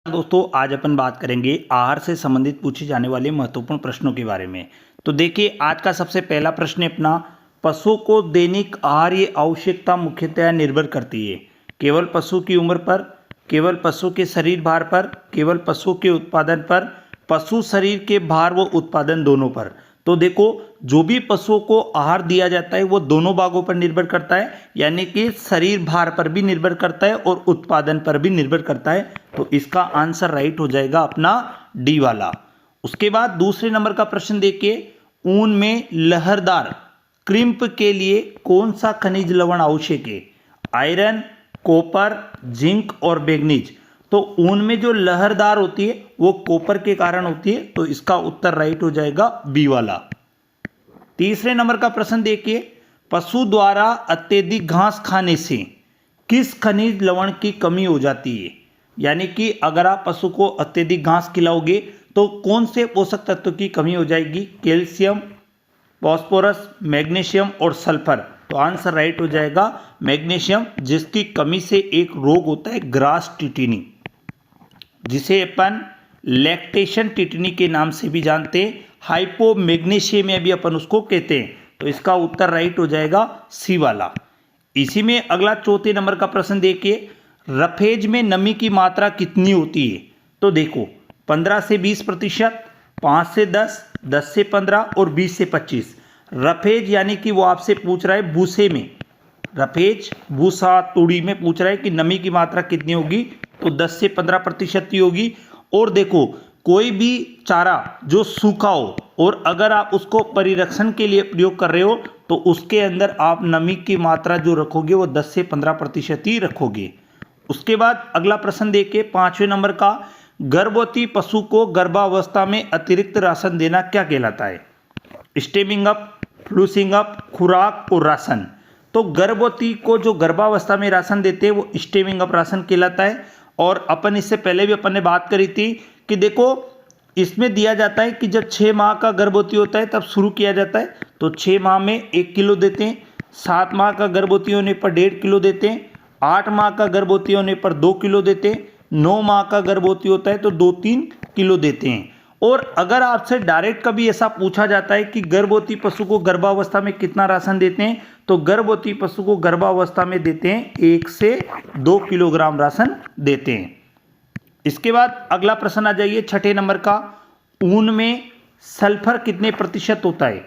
दोस्तों आज अपन बात करेंगे आहार से संबंधित पूछे जाने वाले महत्वपूर्ण प्रश्नों के बारे में। तो देखिए आज का सबसे पहला प्रश्न है अपना, पशु को दैनिक आहार्य आवश्यकता मुख्यतः निर्भर करती है केवल पशु की उम्र पर, केवल पशु के शरीर भार पर, केवल पशु के उत्पादन पर, पशु शरीर के भार व उत्पादन दोनों पर। तो देखो जो भी पशुओं को आहार दिया जाता है वो दोनों भागों पर निर्भर करता है, यानी कि शरीर भार पर भी निर्भर करता है और उत्पादन पर भी निर्भर करता है। तो इसका आंसर राइट हो जाएगा अपना डी वाला। उसके बाद दूसरे नंबर का प्रश्न देखिए, ऊन में लहरदार क्रिम्प के लिए कौन सा खनिज लवण आवश्यक है? आयरन, कॉपर, जिंक और मैग्नीज। तो ऊन में जो लहरदार होती है वो कॉपर के कारण होती है, तो इसका उत्तर राइट हो जाएगा बी वाला। तीसरे नंबर का प्रश्न देखिए, पशु द्वारा अत्यधिक घास खाने से किस खनिज लवण की कमी हो जाती है? यानी कि अगर आप पशु को अत्यधिक घास खिलाओगे तो कौन से पोषक तत्व की कमी हो जाएगी? कैल्शियम, फास्फोरस, मैग्नीशियम और सल्फर। तो आंसर राइट हो जाएगा मैग्नीशियम, जिसकी कमी से एक रोग होता है ग्रास टिटिनी, जिसे अपन लैक्टेशन टिटनी के नाम से भी जानते हैं, हाइपोमैग्नीशियमिया भी अपन उसको कहते हैं। तो इसका उत्तर राइट हो जाएगा सी वाला। इसी में अगला चौथे नंबर का प्रश्न देखिए, रफेज में नमी की मात्रा कितनी होती है? तो देखो 15 से 20%, 5 से 10, 10 से 15 और 20 से 25। रफेज यानी कि वो आपसे पूछ रहा है भूसे में, रफेज भूसा तूड़ी में पूछ रहा है कि नमी की मात्रा कितनी होगी, तो 10 से 15% ही होगी। और देखो कोई भी चारा जो सूखा हो और अगर आप उसको परिरक्षण के लिए प्रयोग कर रहे हो तो उसके अंदर आप नमी की मात्रा जो रखोगे वो 10 से 15% ही रखोगे। उसके बाद अगला प्रश्न देखिए पांचवें नंबर का, गर्भवती पशु को गर्भावस्था में अतिरिक्त राशन देना क्या कहलाता है? स्टेमिंग अप, फ्लूसिंग अप, खुराक और राशन। तो गर्भवती को जो गर्भावस्था में राशन देते हैं वो स्टेमिंग अप राशन कहलाता है। और अपन इससे पहले भी अपन ने बात करी थी कि देखो इसमें दिया जाता है कि जब 6 माह का गर्भवती होता है तब शुरू किया जाता है, तो 6 माह में 1 किलो देते हैं, 7 माह का गर्भवती होने पर 1.5 किलो देते हैं, 8 माह का गर्भवती होने पर 2 किलो देते हैं, 9 माह का गर्भवती होता है तो 2-3 किलो देते हैं। और अगर आपसे डायरेक्ट कभी ऐसा पूछा जाता है कि गर्भवती पशु को गर्भावस्था में कितना राशन देते हैं, तो गर्भवती पशु को गर्भावस्था में देते हैं 1 से 2 किलोग्राम राशन देते हैं। इसके बाद अगला प्रश्न आ जाइए छठे नंबर का, ऊन में सल्फर कितने प्रतिशत होता है?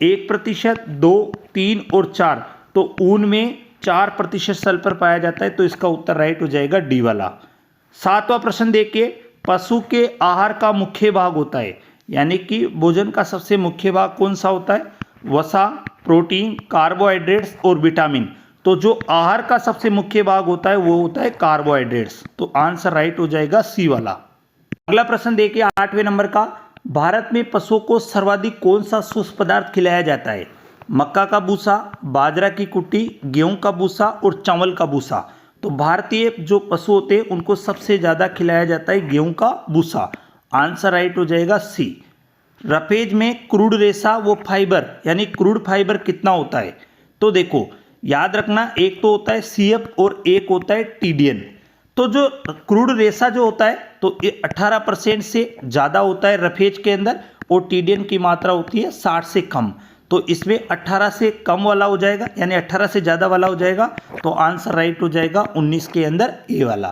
1%, 2, 3 और 4। तो ऊन में 4% सल्फर पाया जाता है, तो इसका उत्तर राइट हो जाएगा डी वाला। सातवां प्रश्न देखिए, पशु के आहार का मुख्य भाग होता है, यानी कि भोजन का सबसे मुख्य भाग कौन सा होता है? वसा, प्रोटीन, कार्बोहाइड्रेट्स और विटामिन। तो जो आहार का सबसे मुख्य भाग होता है वो होता है कार्बोहाइड्रेट्स, तो आंसर राइट हो जाएगा सी वाला। अगला प्रश्न देखिए 8वें नंबर का, भारत में पशुओं को सर्वाधिक कौन सा सूक्ष्म पदार्थ खिलाया जाता है? मक्का का भूसा, बाजरा की कुट्टी, गेहूं का भूसा और चावल का भूसा। तो भारतीय जो पशु होते हैं उनको सबसे ज़्यादा खिलाया जाता है गेहूं का भूसा, आंसर राइट हो जाएगा सी। रफेज में क्रूड रेशा वो फाइबर यानी क्रूड फाइबर कितना होता है? तो देखो याद रखना, एक तो होता है सीएफ और एक होता है टीडीएन। तो जो क्रूड रेशा जो होता है तो ये 18% से ज़्यादा होता है रफेज के अंदर, और टीडीएन की मात्रा होती है 60 से कम। तो इसमें 18 से कम वाला हो जाएगा, यानी 18 से ज़्यादा वाला हो जाएगा, तो आंसर राइट हो जाएगा 19 के अंदर ए वाला।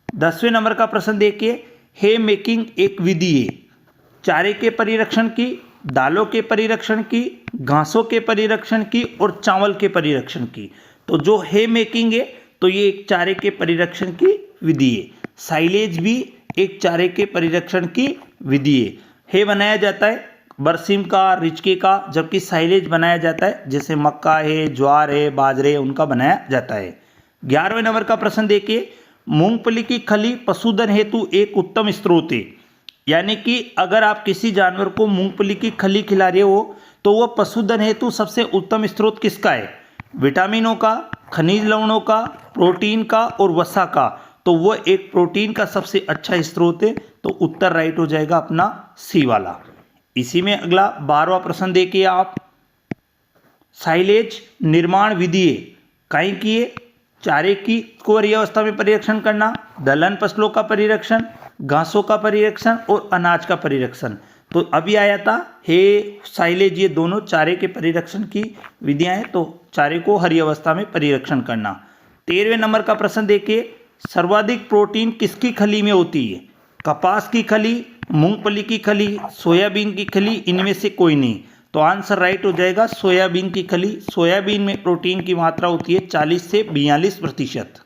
10वें नंबर का प्रश्न देखिए, हे मेकिंग एक विधि है चारे के परिरक्षण की, दालों के परिरक्षण की, घासों के परिरक्षण की और चावल के परिरक्षण की। तो जो हे मेकिंग है तो ये एक चारे के परिरक्षण की विधि है। साइलेज भी एक चारे के परिरक्षण की विधि है। हे बनाया जाता है बरसीम का, रिचके का, जबकि साइलेज बनाया जाता है जैसे मक्का है, ज्वार है, बाजरे है, उनका बनाया जाता है। 11वें नंबर का प्रश्न देखिए, मूंगफली की खली पशुधन हेतु एक उत्तम स्रोत है, यानी कि अगर आप किसी जानवर को मूंगफली की खली खिला रहे हो तो वह पशुधन हेतु सबसे उत्तम स्रोत किसका है? विटामिनों का, खनिज लवणों का, प्रोटीन का और वसा का। तो वह एक प्रोटीन का सबसे अच्छा स्रोत है, तो उत्तर राइट हो जाएगा अपना सी वाला। इसी में अगला 12वां प्रश्न देखिए आप, साइलेज निर्माण विधि काई की है? चारे की को हरी अवस्था में परिरक्षण करना, दलहन फसलों का परिरक्षण, घासों का परिरक्षण और अनाज का परिरक्षण। तो अभी आया था हे साइलेज, ये दोनों चारे के परिरक्षण की विधियां हैं। तो चारे को हरी अवस्था में परिरक्षण करना। 13वें नंबर का प्रश्न देखिए, सर्वाधिक प्रोटीन किसकी खली में होती है? कपास की खली, मूंगफली की खली, सोयाबीन की खली, इनमें से कोई नहीं। तो आंसर राइट हो जाएगा सोयाबीन की खली। सोयाबीन में प्रोटीन की मात्रा होती है 40 से 42%।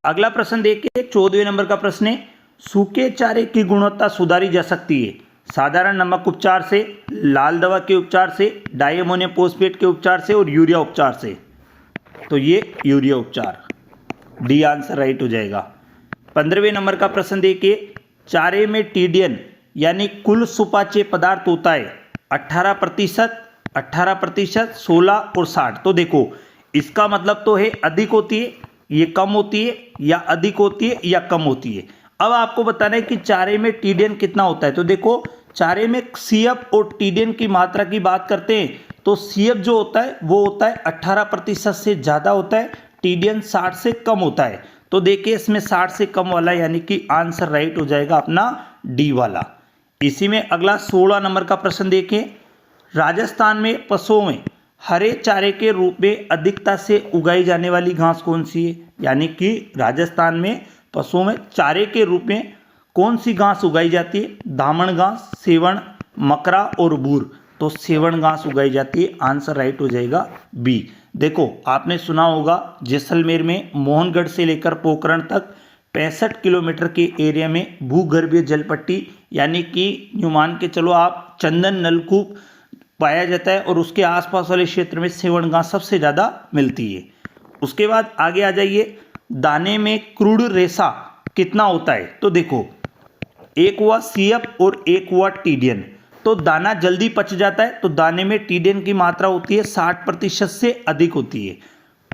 अगला प्रश्न देखिए, 14वें नंबर का प्रश्न है, सूखे चारे की गुणवत्ता सुधारी जा सकती है साधारण नमक उपचार से, लाल दवा के उपचार से, डायमोनियम फॉस्फेट के उपचार से और यूरिया उपचार से। तो ये यूरिया उपचार, डी आंसर राइट हो जाएगा। 15वें नंबर का प्रश्न देखिए, चारे में टीडीएन यानी कुल सुपाच्य पदार्थ होता है 18%, 18%, 16 और 60। तो देखो इसका मतलब तो है अधिक होती है, ये कम होती है, या अधिक होती है या कम होती है। अब आपको बताना है कि चारे में टीडीएन कितना होता है। तो देखो चारे में सीएफ और टीडीएन की मात्रा की बात करते हैं तो सीएफ जो होता है वो होता है 18% से ज़्यादा होता है, टीडीएन 60 से कम होता है। तो देखिए इसमें 60 से कम वाला यानी कि आंसर राइट हो जाएगा अपना डी वाला। इसी में अगला 16 नंबर का प्रश्न देखिए, राजस्थान में पशुओं में हरे चारे के रूप में अधिकता से उगाई जाने वाली घास कौन सी है? यानी कि राजस्थान में पशुओं में चारे के रूप में कौन सी घास उगाई जाती है? दामन घास, सेवण, मकरा और बूर। तो सेवण घास उगाई जाती है, आंसर राइट हो जाएगा बी। देखो आपने सुना होगा जैसलमेर में मोहनगढ़ से लेकर पोखरण तक 65 किलोमीटर के एरिया में भूगर्भीय जल पट्टी यानी कि यूँ मान के चलो आप चंदन नलकूप पाया जाता है और उसके आसपास वाले क्षेत्र में सेवण घास सबसे ज़्यादा मिलती है। उसके बाद आगे आ जाइए, दाने में क्रूड रेशा कितना होता है? तो देखो एक हुआ सीएफ और एक हुआ टीडीएन। तो दाना जल्दी पच जाता है तो दाने में टीडीएन की मात्रा होती है 60% से अधिक होती है।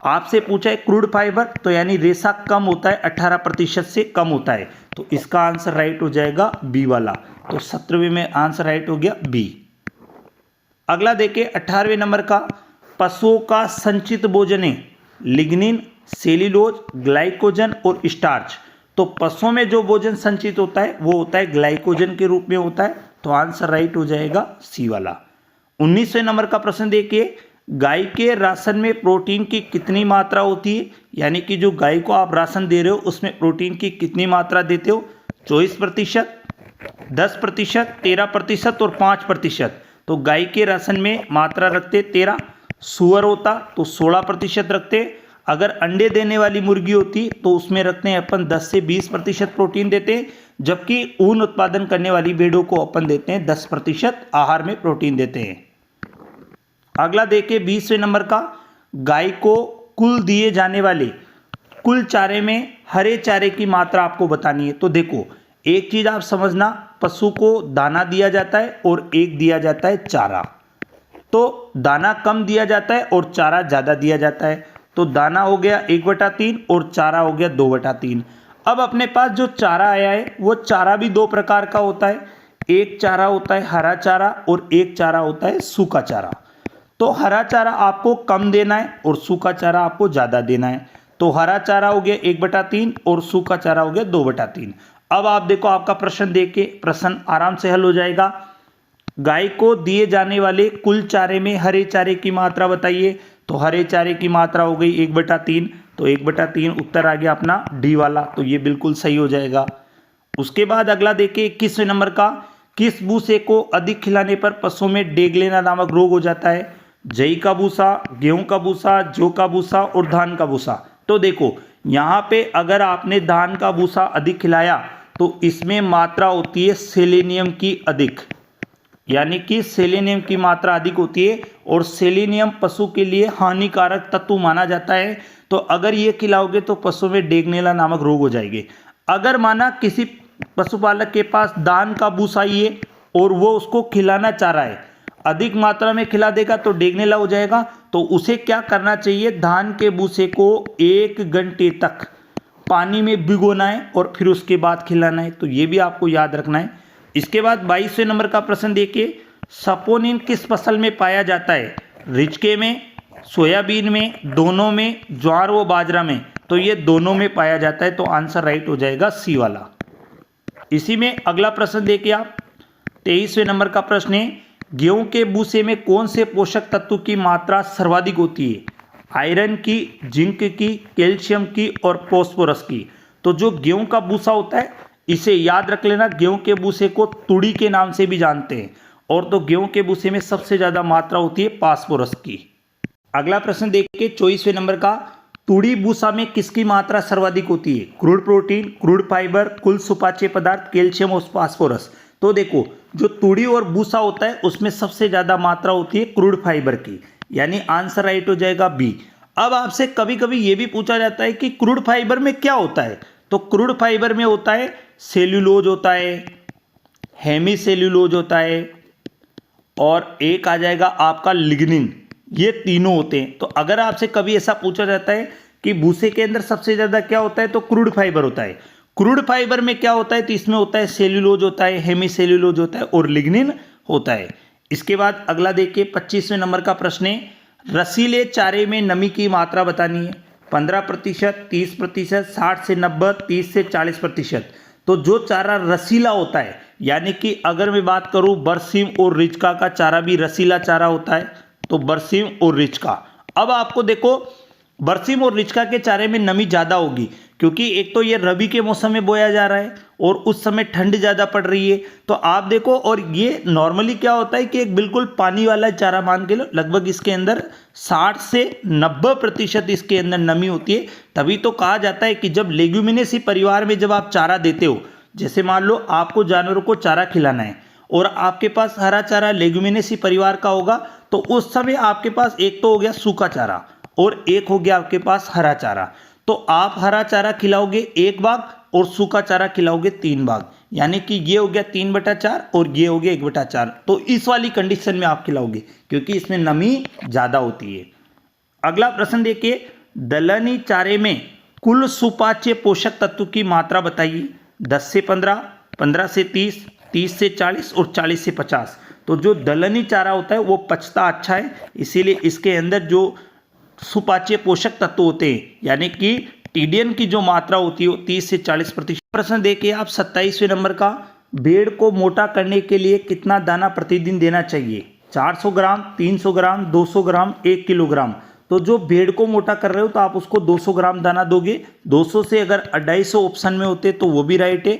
आपसे पूछा है क्रूड फाइबर, तो यानी रेशा कम होता है, 18% से कम होता है। तो इसका आंसर राइट हो जाएगा बी वाला। तो 17वें में आंसर राइट हो गया बी। अगला देखिए 18वें नंबर का, पशुओं का संचित भोजन है लिग्निन, सेल्यूलोज, ग्लाइकोजन और स्टार्च। तो पशुओं में जो भोजन संचित होता है वो होता है ग्लाइकोजन के रूप में होता है। तो आंसर राइट हो जाएगा सी वाला। 19वें नंबर का प्रश्न देखिए, गाय के राशन में प्रोटीन की कितनी मात्रा होती है? यानी कि जो गाय को आप राशन दे रहे हो उसमें प्रोटीन की कितनी मात्रा देते हो? 24%, 10%, 13% और 5%। तो गाय के राशन में मात्रा रखते 13, सुअर होता तो 16% रखते, अगर अंडे देने वाली मुर्गी होती तो उसमें रखते हैं अपन 10 से 20% प्रोटीन देते हैं, जबकि ऊन उत्पादन करने वाली भेड़ों को अपन देते हैं 10% आहार में प्रोटीन देते हैं। अगला देखिए 20वें नंबर का, गाय को कुल दिए जाने वाले कुल चारे में हरे चारे की मात्रा आपको बतानी है। तो देखो एक चीज़ आप समझना, पशु को दाना दिया जाता है और एक दिया जाता है चारा। तो दाना कम दिया जाता है और चारा ज़्यादा दिया जाता है। तो दाना हो गया 1/3 और चारा हो गया 2/3। अब अपने पास जो चारा आया है वो चारा भी दो प्रकार का होता है, एक चारा होता है हरा चारा और एक चारा होता है सूखा चारा। तो हरा चारा आपको कम देना है और सूखा चारा आपको ज़्यादा देना है। तो हरा चारा हो गया 1/3 और सूखा चारा हो गया 2/3। अब आप देखो आपका प्रश्न देख के प्रश्न आराम से हल हो जाएगा। गाय को दिए जाने वाले कुल चारे में हरे चारे की मात्रा बताइए। तो हरे चारे की मात्रा हो गई 1/3। तो 1/3 उत्तर आ गया अपना डी वाला। तो ये बिल्कुल सही हो जाएगा। उसके बाद अगला देखिए 21वें नंबर का, किस भूसे को अधिक खिलाने पर पशुओं में डेगलेना नामक रोग हो जाता है? जई का भूसा, गेहूं का भूसा, जौ का भूसा और धान का भूसा। तो देखो यहाँ पे अगर आपने धान का भूसा अधिक खिलाया तो इसमें मात्रा होती है सेलेनियम की अधिक, यानी कि सेलेनियम की मात्रा अधिक होती है और सेलेनियम पशु के लिए हानिकारक तत्व माना जाता है। तो अगर ये खिलाओगे तो पशु में डेगनेला नामक रोग हो जाएगी। अगर माना किसी पशुपालक के पास धान का भूसा ही है और वो उसको खिलाना चाह रहा है, अधिक मात्रा में खिला देगा तो डेगनेला हो जाएगा। तो उसे क्या करना चाहिए, धान के भूसे को 1 घंटे तक पानी में भिगोना है और फिर उसके बाद खिलाना है। तो ये भी आपको याद रखना है। इसके बाद 22वें नंबर का प्रश्न देखिए, सपोनिन किस फसल में पाया जाता है? रिचके में, सोयाबीन में, दोनों में, ज्वार व बाजरा में। तो ये दोनों में पाया जाता है, तो आंसर राइट हो जाएगा सी वाला। इसी में अगला प्रश्न देखिए आप, 23वें नंबर का प्रश्न है, गेहूं के भूसे में कौन से पोषक तत्व की मात्रा सर्वाधिक होती है? आयरन की, जिंक की, कैल्शियम की और फास्फोरस की। तो जो गेहूं का भूसा होता है, इसे याद रख लेना, गेहूं के भूसे को तुड़ी के नाम से भी जानते हैं, और तो गेहूं के भूसे में सबसे ज्यादा मात्रा होती है फास्फोरस की। अगला प्रश्न देखिए 24वें नंबर का, तुड़ी भूसा में किसकी मात्रा सर्वाधिक होती है? क्रूड प्रोटीन, क्रूड फाइबर, कुल सुपाच्य पदार्थ, कैल्शियम और फास्फोरस। तो देखो, जो तुड़ी और भूसा होता है उसमें सबसे ज्यादा मात्रा होती है क्रूड फाइबर की, यानी आंसर राइट हो जाएगा बी। अब आपसे कभी कभी यह भी पूछा जाता है कि क्रूड फाइबर में क्या होता है? तो क्रूड फाइबर में होता है सेल्यूलोज होता है, हेमी सेल्यूलोज होता है, और एक आ जाएगा आपका लिग्निन। ये तीनों होते हैं। तो अगर आपसे कभी ऐसा पूछा जाता है कि भूसे के अंदर सबसे ज्यादा क्या होता है, तो क्रूड फाइबर होता है। क्रूड फाइबर में क्या होता है? तो इसमें होता है सेल्यूलोज होता है, हेमी सेल्यूलोज होता है और लिग्निन होता है। इसके बाद अगला देखिए 25वें नंबर का प्रश्न है, रसीले चारे में नमी की मात्रा बतानी है। 15%, 30%, 60 से 90, 30 से 40%। तो जो चारा रसीला होता है, यानी कि अगर मैं बात करूं बरसीम और रिचका का चारा भी रसीला चारा होता है, तो बरसीम और रिचका। अब आपको देखो, बरसीम और रिचका के चारे में नमी ज़्यादा होगी, क्योंकि एक तो ये रबी के मौसम में बोया जा रहा है और उस समय ठंड ज़्यादा पड़ रही है। तो आप देखो, और ये नॉर्मली क्या होता है कि एक बिल्कुल पानी वाला चारा मान के लो, लगभग इसके अंदर 60 से 90% इसके अंदर नमी होती है। तभी तो कहा जाता है कि जब लेग्यूमिनेसी परिवार में जब आप चारा देते हो, जैसे मान लो आपको जानवरों को चारा खिलाना है और आपके पास हरा चारा लेग्यूमिनेसी परिवार का होगा, तो उस समय आपके पास एक तो हो गया सूखा चारा और एक हो गया आपके पास हरा चारा। तो आप हरा चारा खिलाओगे 1 भाग और सूखा चारा खिलाओगे 3 भाग, यानी कि ये हो गया 3/4 और ये हो गया 1/4। तो इस वाली कंडीशन में आप खिलाओगे, क्योंकि इसमें नमी ज़्यादा होती है। अगला प्रश्न देखिए, दलहनी चारे में कुल सुपाच्य पोषक तत्व की मात्रा बताइए। 10 से 15, 15 से 30, 30 से 40 और 40 से 50। तो जो दलहनी चारा होता है वो पचता अच्छा है, इसीलिए इसके अंदर जो सुपाच्य पोषक तत्व होते हैं, यानी कि टीडीएन की जो मात्रा होती है वो 30 से 40%। प्रश्न देखिए आप 27वें नंबर का, भेड़ को मोटा करने के लिए कितना दाना प्रतिदिन देना चाहिए? 400 ग्राम, 300 ग्राम, 200 ग्राम, 1 किलोग्राम। तो जो भेड़ को मोटा कर रहे हो तो आप उसको 200 ग्राम दाना दोगे। 200 से अगर 250 ऑप्शन में होते तो वो भी राइट है।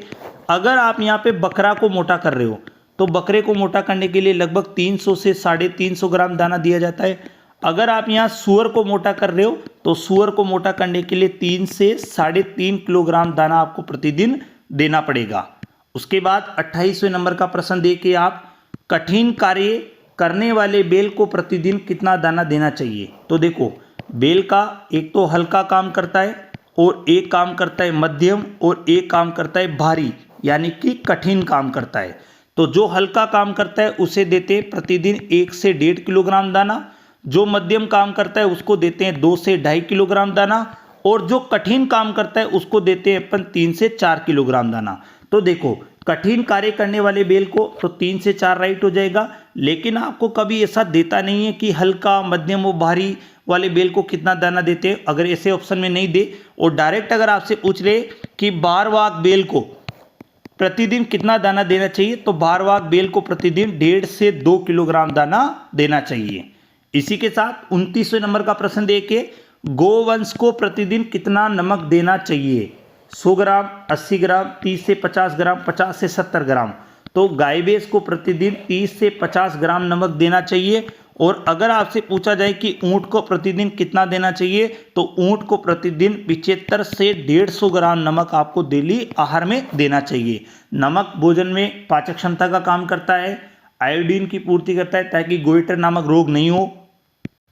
अगर आप यहाँ पे बकरा को मोटा कर रहे हो तो बकरे को मोटा करने के लिए लगभग 300 से 350 ग्राम दाना दिया जाता है। अगर आप यहाँ सूअर को मोटा कर रहे हो तो सूअर को मोटा करने के लिए 3 से 3.5 किलोग्राम दाना आपको प्रतिदिन देना पड़ेगा। उसके बाद 28वें नंबर का प्रश्न देखिए आप, कठिन कार्य करने वाले बैल को प्रतिदिन कितना दाना देना चाहिए? तो देखो, बैल का एक तो हल्का काम करता है और एक काम करता है मध्यम और एक काम करता है भारी, यानी कि कठिन काम करता है। तो जो हल्का काम करता है उसे देते हैं प्रतिदिन 1 से 1.5 किलोग्राम दाना, जो मध्यम काम करता है उसको देते हैं 2 से 2.5 किलोग्राम दाना, और जो कठिन काम करता है उसको देते हैं अपन 3 से 4 किलोग्राम दाना। तो देखो, कठिन कार्य करने वाले बैल को तो 3 से 4 राइट हो जाएगा, लेकिन आपको कभी ऐसा देता नहीं है कि हल्का, मध्यम और भारी वाले बैल को कितना दाना देते हैं। अगर ऐसे ऑप्शन में नहीं दे और डायरेक्ट अगर आपसे पूछ रहे कि भारवाहक बैल को प्रतिदिन कितना दाना देना चाहिए, तो भारवाहक बैल को प्रतिदिन 1.5 से 2 किलोग्राम दाना देना चाहिए। इसी के साथ 29वें नंबर का प्रश्न देखिए, गोवंश को प्रतिदिन कितना नमक देना चाहिए? 100 ग्राम, 80 ग्राम, 30 से 50 ग्राम, 50 से 70 ग्राम। तो गाय भैंस को प्रतिदिन 30 से 50 ग्राम नमक देना चाहिए। और अगर आपसे पूछा जाए कि ऊंट को प्रतिदिन कितना देना चाहिए, तो ऊंट को प्रतिदिन 75 से 150 ग्राम नमक आपको डेली आहार में देना चाहिए। नमक भोजन में पाचक क्षमता का काम करता है, आयोडीन की पूर्ति करता है ताकि गोइटर नामक रोग नहीं हो।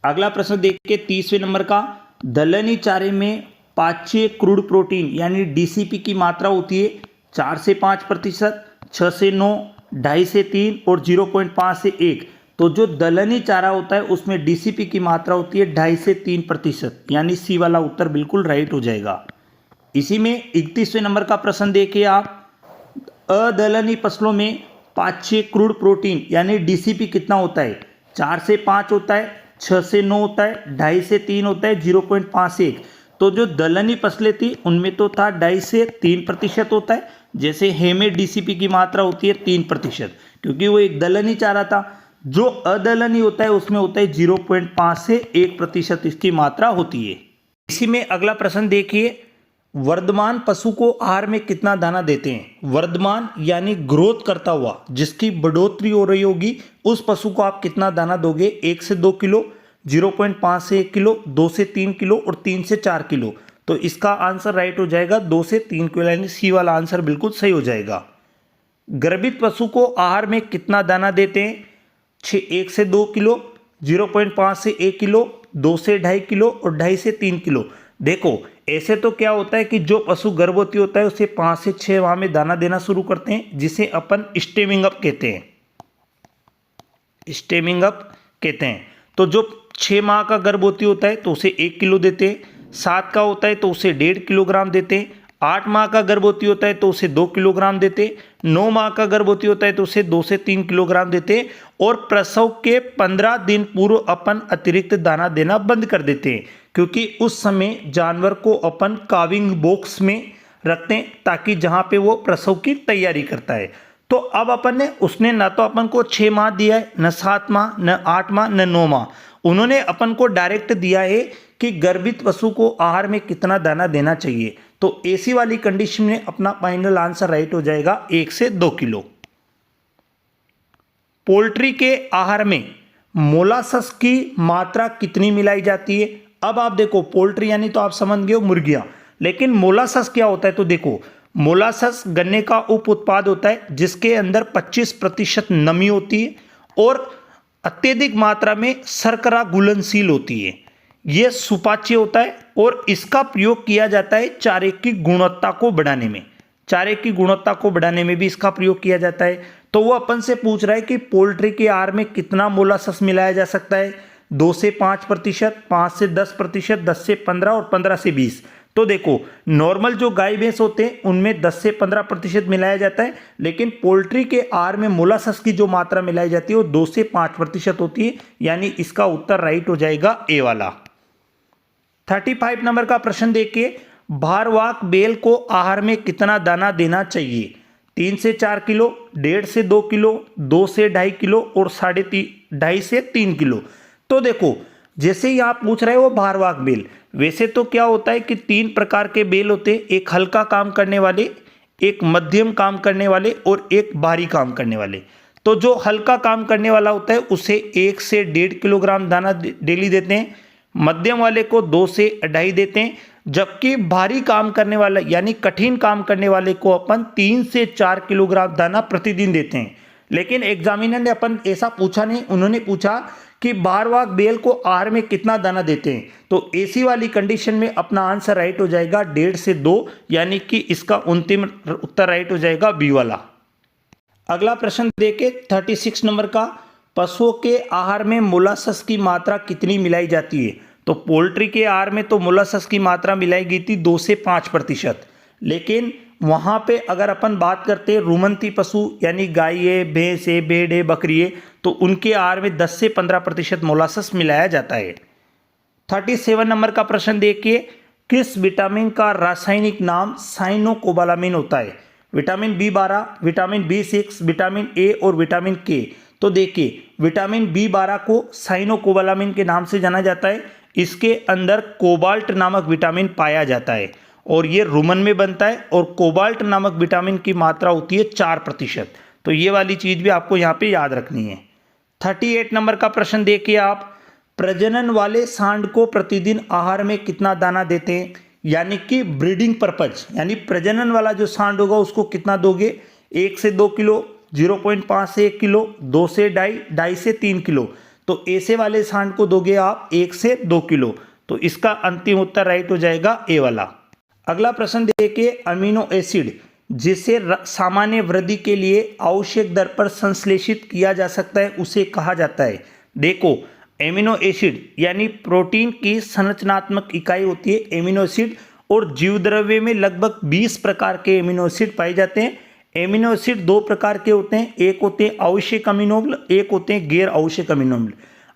अगला प्रश्न देखिए 30वें नंबर का, दलहनी चारे में पाच्य क्रूड प्रोटीन यानी डीसीपी की मात्रा होती है 4 से 5%, 6 से 9, 2.5 से 3 और 0.5 से 1। तो जो दलहनी चारा होता है उसमें डीसीपी की मात्रा होती है 2.5 से 3%, यानी सी वाला उत्तर बिल्कुल राइट हो जाएगा। इसी में 31वें नंबर का प्रश्न देखिए आप, अदलहनी फसलों में पाच्य क्रूड प्रोटीन यानी डीसीपी कितना होता है? 4 से 5 होता है, 6 से 9 होता है, 2.5 से 3 होता है, 0.5 से 1। तो जो दलहनी फसलें थी उनमें तो था 2.5 से 3% होता है, जैसे हे में डीसीपी की मात्रा होती है 3%, क्योंकि वो एक दलहनी चारा था। जो अदलहनी होता है उसमें होता है 0.5 से 1% इसकी मात्रा होती है। इसी में अगला प्रश्न देखिए, वर्धमान पशु को आहार में कितना दाना देते हैं? वर्धमान यानी ग्रोथ करता हुआ, जिसकी बढ़ोतरी हो रही होगी, उस पशु को आप कितना दाना दोगे? 1 से 2 किलो, 0.5 से 1 किलो, 2 से 3 किलो और 3 से 4 किलो। तो इसका आंसर राइट हो जाएगा 2 से 3 किलो, यानी सी वाला आंसर बिल्कुल सही हो जाएगा। गर्भित पशु को आहार में कितना दाना देते हैं? 1 से 2 किलो, 0.5 से 1 किलो, 2 से 2.5 किलो और 2.5 से 3 किलो। देखो ऐसे तो क्या होता है कि जो पशु गर्भवती होता है उसे 5 से 6 माह में दाना देना शुरू करते हैं, जिसे अपन स्टेमिंग अप कहते हैं। स्टेमिंग अप कहते हैं। तो जो 6 माह का गर्भवती होता है तो उसे 1 किलो देते हैं, 7 का होता है तो उसे 1.5 किलोग्राम देते हैं, 8 माह का गर्भवती होता है तो उसे 2 किलोग्राम देते हैं, 9 माह का गर्भवती होता है तो उसे 2 से 3 किलोग्राम देते हैं, और प्रसव के 15 दिन पूर्व अपन अतिरिक्त दाना देना बंद कर देते हैं, क्योंकि उस समय जानवर को अपन काविंग बॉक्स में रखते हैं, ताकि जहाँ पे वो प्रसव की तैयारी करता है। तो अब अपन ने उसने ना तो अपन को 6 माह दिया है, न 7 माह, न 8 माह, न 9 माह। उन्होंने अपन को डायरेक्ट दिया है कि गर्भित पशु को आहार में कितना दाना देना चाहिए। तो ऐसी वाली कंडीशन में अपना फाइनल आंसर राइट हो जाएगा 1 से 2 किलो। पोल्ट्री के आहार में मोलासस की मात्रा कितनी मिलाई जाती है? अब आप देखो, पोल्ट्री यानी तो आप समझ गए हो मुर्गियां, लेकिन मोलासस क्या होता है? तो देखो, मोलासस गन्ने का उप उत्पाद होता है जिसके अंदर 25% नमी होती है और अत्यधिक मात्रा में शर्करा घुलनशील होती है। यह सुपाच्य होता है और इसका प्रयोग किया जाता है चारे की गुणवत्ता को बढ़ाने में। चारे की गुणवत्ता को बढ़ाने में भी इसका प्रयोग किया जाता है। तो वो अपन से पूछ रहा है कि पोल्ट्री के आहार में कितना मोलासस मिलाया जा सकता है? 2 से 5%, 5 से 10%, 10 से 15 और 15 से 20। तो देखो, नॉर्मल जो गाय भैंस होते हैं उनमें 10 से 15% मिलाया जाता है, लेकिन पोल्ट्री के आहार में मोलासस की जो मात्रा मिलाई जाती है वो 2 से 5% होती है, यानी इसका उत्तर राइट हो जाएगा ए वाला। 35 नंबर का प्रश्न देखिए, भारवाहक बैल को आहार में कितना दाना देना चाहिए? 3 से 4 किलो, 1.5 से 2 किलो, 2 से 2.5 किलो और 2.5 से 3 किलो। तो देखो, जैसे ही आप पूछ रहे हो भारवाहक बैल, वैसे तो क्या होता है कि 3 प्रकार के बैल होते हैं, एक हल्का काम करने वाले, एक मध्यम काम करने वाले और एक भारी काम करने वाले। तो जो हल्का काम करने वाला होता है उसे 1 से 1.5 किलोग्राम दाना डेली देते हैं, मध्यम वाले को 2 से 2.5 देते हैं, जबकि भारी काम करने वाला यानी कठिन काम करने वाले को अपन 3 से 4 किलोग्राम दाना प्रतिदिन देते हैं। लेकिन एग्जामिनर ने अपन ऐसा पूछा नहीं, उन्होंने पूछा कि भारवाहक बैल को आहार में कितना दाना देते हैं। तो ऐसी वाली कंडीशन में अपना आंसर राइट हो जाएगा 1.5 से 2, यानी कि इसका अंतिम उत्तर राइट हो जाएगा बी वाला। अगला प्रश्न देखें 36 नंबर का, पशुओं के आहार में मोलासस की मात्रा कितनी मिलाई जाती है? तो पोल्ट्री के आहार में तो मोलासस की मात्रा मिलाई गई थी 2 से 5%, लेकिन वहाँ पे अगर अपन बात करते हैं रुमंती पशु यानी गाय है, भैंस है, भेड़ है, बकरी है, तो उनके आहार में 10 से 15% मोलासस मिलाया जाता है। 37 नंबर का प्रश्न देखिए, किस विटामिन का रासायनिक नाम साइनोकोबालामिन होता है? Vitamin B12, vitamin B6, vitamin A और विटामिन के। तो देखिए, विटामिन B12 को साइनोकोबालामिन के नाम से जाना जाता है। इसके अंदर कोबाल्ट नामक विटामिन पाया जाता है और ये रुमन में बनता है, और कोबाल्ट नामक विटामिन की मात्रा होती है 4%। तो ये वाली चीज़ भी आपको यहाँ पे याद रखनी है। 38 नंबर का प्रश्न देखिए आप, प्रजनन वाले सांड को प्रतिदिन आहार में कितना दाना देते हैं? यानी कि ब्रीडिंग पर्पज, यानी प्रजनन वाला जो सांड होगा उसको कितना दोगे? 1 से 2 किलो, 0.5 से 1 किलो, 2 से 2.5, 2.5 से 3 किलो। तो ऐसे वाले सांड को दोगे आप 1 से 2 किलो। तो इसका अंतिम उत्तर राइट हो जाएगा ए वाला। अगला प्रश्न देखिए, अमीनो एसिड जिसे सामान्य वृद्धि के लिए आवश्यक दर पर संश्लेषित किया जा सकता है उसे कहा जाता है। देखो, एमिनो एसिड यानी प्रोटीन की संरचनात्मक इकाई होती है एमिनो एसिड, और जीवद्रव्य में लगभग 20 प्रकार के एमिनो एसिड पाए जाते हैं। एमिनो एसिड 2 प्रकार के होते हैं, एक होते हैं आवश्यक अमीनो अम्ल, एक होते हैं गैर आवश्यक अमीनो अम्ल।